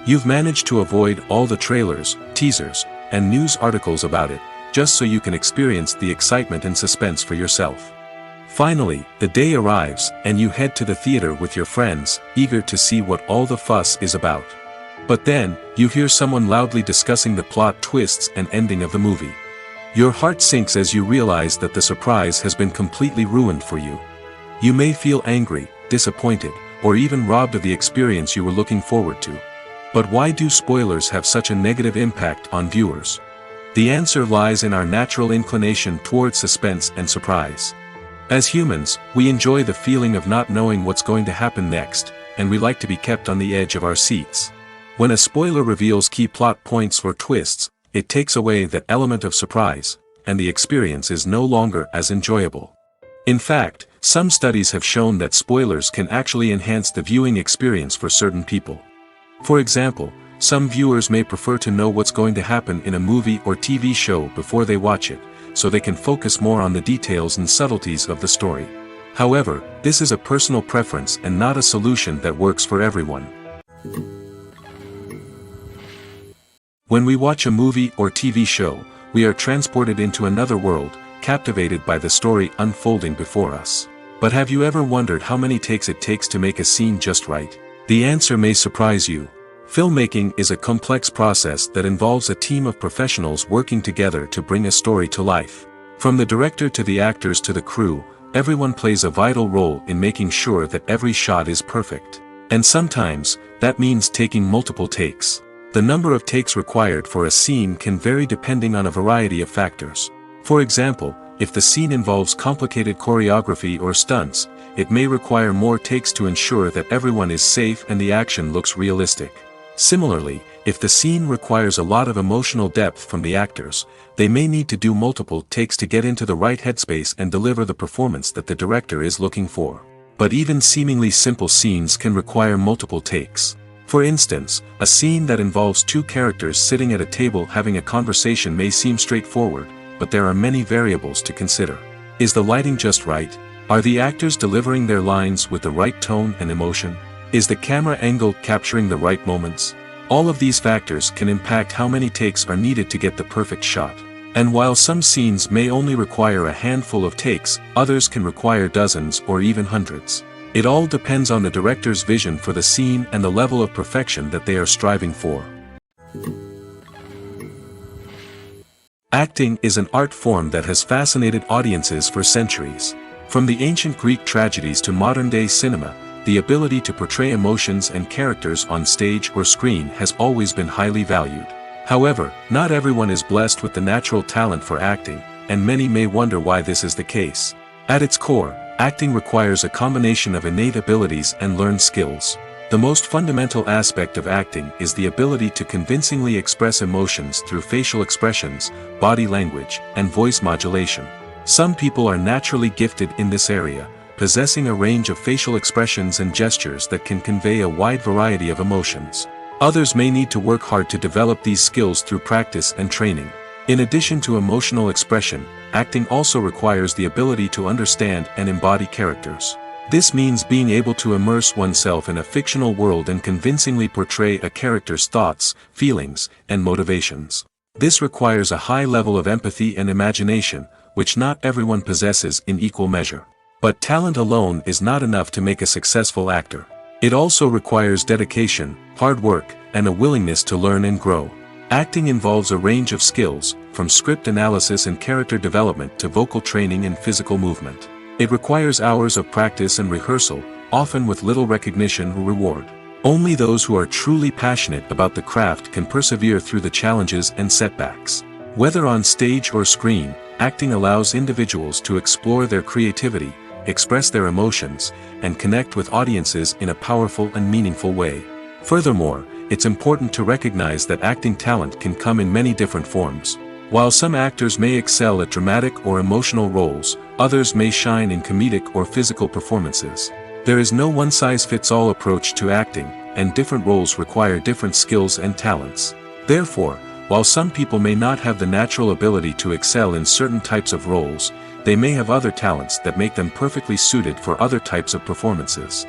Speaker 1: You've managed to avoid all the trailers, teasers, and news articles about it, just so you can experience the excitement and suspense for yourself. Finally, the day arrives, and you head to the theater with your friends, eager to see what all the fuss is about. But then, you hear someone loudly discussing the plot twists and ending of the movie. Your heart sinks as you realize that the surprise has been completely ruined for you. You may feel angry, disappointed, or even robbed of the experience you were looking forward to. But why do spoilers have such a negative impact on viewers? The answer lies in our natural inclination toward suspense and surprise. As humans, we enjoy the feeling of not knowing what's going to happen next, and we like to be kept on the edge of our seats. When a spoiler reveals key plot points or twists, it takes away that element of surprise, and the experience is no longer as enjoyable. In fact, some studies have shown that spoilers can actually enhance the viewing experience for certain people. For example, some viewers may prefer to know what's going to happen in a movie or TV show before they watch it, so they can focus more on the details and subtleties of the story. However, this is a personal preference and not a solution that works for everyone. When we watch a movie or TV show, we are transported into another world, captivated by the story unfolding before us. But have you ever wondered how many takes it takes to make a scene just right? The answer may surprise you. Filmmaking is a complex process that involves a team of professionals working together to bring a story to life. From the director to the actors to the crew, everyone plays a vital role in making sure that every shot is perfect. And sometimes, that means taking multiple takes. The number of takes required for a scene can vary depending on a variety of factors. For example, if the scene involves complicated choreography or stunts, it may require more takes to ensure that everyone is safe and the action looks realistic. Similarly, if the scene requires a lot of emotional depth from the actors, they may need to do multiple takes to get into the right headspace and deliver the performance that the director is looking for. But even seemingly simple scenes can require multiple takes. For instance, a scene that involves two characters sitting at a table having a conversation may seem straightforward, but there are many variables to consider. Is the lighting just right? Are the actors delivering their lines with the right tone and emotion? Is the camera angle capturing the right moments? All of these factors can impact how many takes are needed to get the perfect shot. And while some scenes may only require a handful of takes, others can require dozens or even hundreds. It all depends on the director's vision for the scene and the level of perfection that they are striving for. Acting is an art form that has fascinated audiences for centuries. From the ancient Greek tragedies to modern-day cinema, the ability to portray emotions and characters on stage or screen has always been highly valued. However, not everyone is blessed with the natural talent for acting, and many may wonder why this is the case. At its core, acting requires a combination of innate abilities and learned skills. The most fundamental aspect of acting is the ability to convincingly express emotions through facial expressions, body language, and voice modulation. Some people are naturally gifted in this area, possessing a range of facial expressions and gestures that can convey a wide variety of emotions. Others may need to work hard to develop these skills through practice and training. In addition to emotional expression, acting also requires the ability to understand and embody characters. This means being able to immerse oneself in a fictional world and convincingly portray a character's thoughts, feelings, and motivations. This requires a high level of empathy and imagination, which not everyone possesses in equal measure. But talent alone is not enough to make a successful actor. It also requires dedication, hard work, and a willingness to learn and grow. Acting involves a range of skills, from script analysis and character development to vocal training and physical movement. It requires hours of practice and rehearsal, often with little recognition or reward. Only those who are truly passionate about the craft can persevere through the challenges and setbacks. Whether on stage or screen, acting allows individuals to explore their creativity, express their emotions, and connect with audiences in a powerful and meaningful way. Furthermore, it's important to recognize that acting talent can come in many different forms. While some actors may excel at dramatic or emotional roles, others may shine in comedic or physical performances. There is no one-size-fits-all approach to acting, and different roles require different skills and talents. Therefore, while some people may not have the natural ability to excel in certain types of roles, they may have other talents that make them perfectly suited for other types of performances.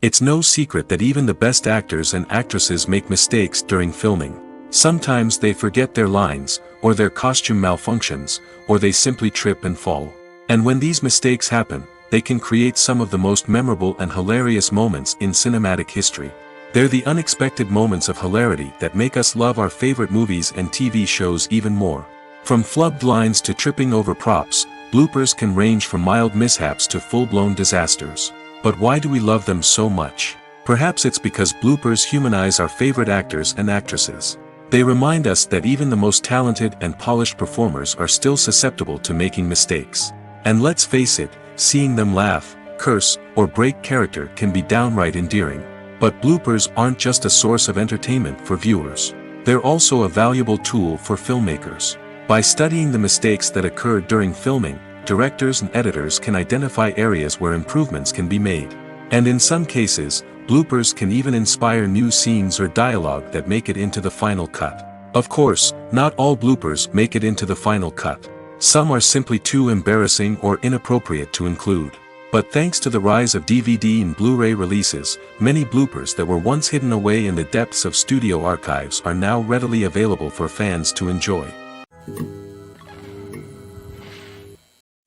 Speaker 1: It's no secret that even the best actors and actresses make mistakes during filming. Sometimes they forget their lines, or their costume malfunctions, or they simply trip and fall. And when these mistakes happen, they can create some of the most memorable and hilarious moments in cinematic history. They're the unexpected moments of hilarity that make us love our favorite movies and TV shows even more. From flubbed lines to tripping over props, bloopers can range from mild mishaps to full-blown disasters. But why do we love them so much? Perhaps it's because bloopers humanize our favorite actors and actresses. They remind us that even the most talented and polished performers are still susceptible to making mistakes. And let's face it, seeing them laugh, curse, or break character can be downright endearing. But bloopers aren't just a source of entertainment for viewers. They're also a valuable tool for filmmakers. By studying the mistakes that occurred during filming, directors and editors can identify areas where improvements can be made. And in some cases, bloopers can even inspire new scenes or dialogue that make it into the final cut. Of course, not all bloopers make it into the final cut. Some are simply too embarrassing or inappropriate to include. But thanks to the rise of DVD and Blu-ray releases, many bloopers that were once hidden away in the depths of studio archives are now readily available for fans to enjoy.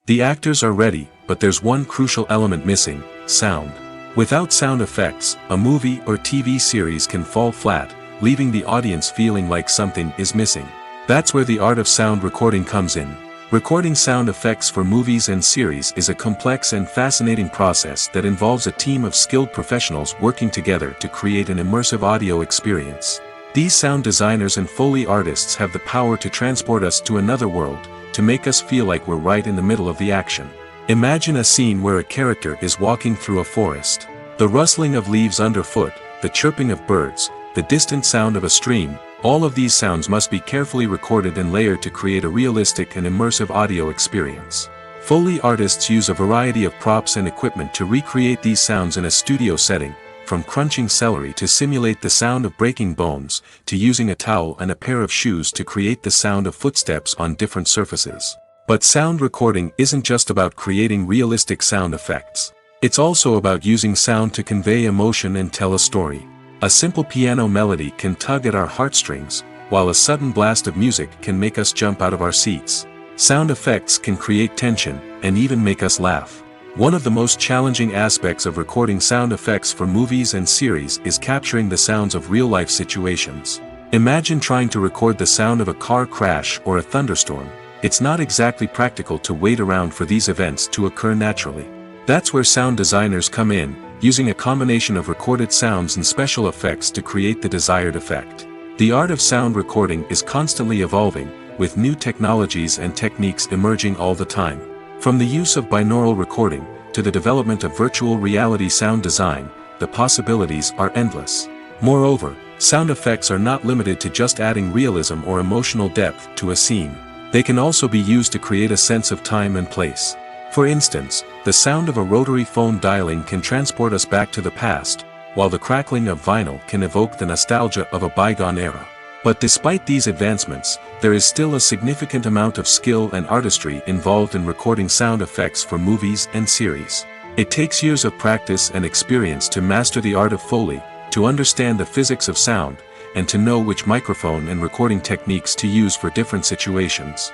Speaker 1: The actors are ready, but there's one crucial element missing: sound. Without sound effects, a movie or TV series can fall flat, leaving the audience feeling like something is missing. That's where the art of sound recording comes in. Recording sound effects for movies and series is a complex and fascinating process that involves a team of skilled professionals working together to create an immersive audio experience. These sound designers and Foley artists have the power to transport us to another world, to make us feel like we're right in the middle of the action. Imagine a scene where a character is walking through a forest. The rustling of leaves underfoot, the chirping of birds, the distant sound of a stream, all of these sounds must be carefully recorded and layered to create a realistic and immersive audio experience. Foley artists use a variety of props and equipment to recreate these sounds in a studio setting, from crunching celery to simulate the sound of breaking bones, to using a towel and a pair of shoes to create the sound of footsteps on different surfaces. But sound recording isn't just about creating realistic sound effects. It's also about using sound to convey emotion and tell a story. A simple piano melody can tug at our heartstrings, while a sudden blast of music can make us jump out of our seats. Sound effects can create tension, and even make us laugh. One of the most challenging aspects of recording sound effects for movies and series is capturing the sounds of real-life situations. Imagine trying to record the sound of a car crash or a thunderstorm. It's not exactly practical to wait around for these events to occur naturally. That's where sound designers come in, using a combination of recorded sounds and special effects to create the desired effect. The art of sound recording is constantly evolving, with new technologies and techniques emerging all the time. From the use of binaural recording, to the development of virtual reality sound design, the possibilities are endless. Moreover, sound effects are not limited to just adding realism or emotional depth to a scene. They can also be used to create a sense of time and place. For instance, the sound of a rotary phone dialing can transport us back to the past, while the crackling of vinyl can evoke the nostalgia of a bygone era. But despite these advancements, there is still a significant amount of skill and artistry involved in recording sound effects for movies and series. It takes years of practice and experience to master the art of Foley, to understand the physics of sound, and to know which microphone and recording techniques to use for different situations.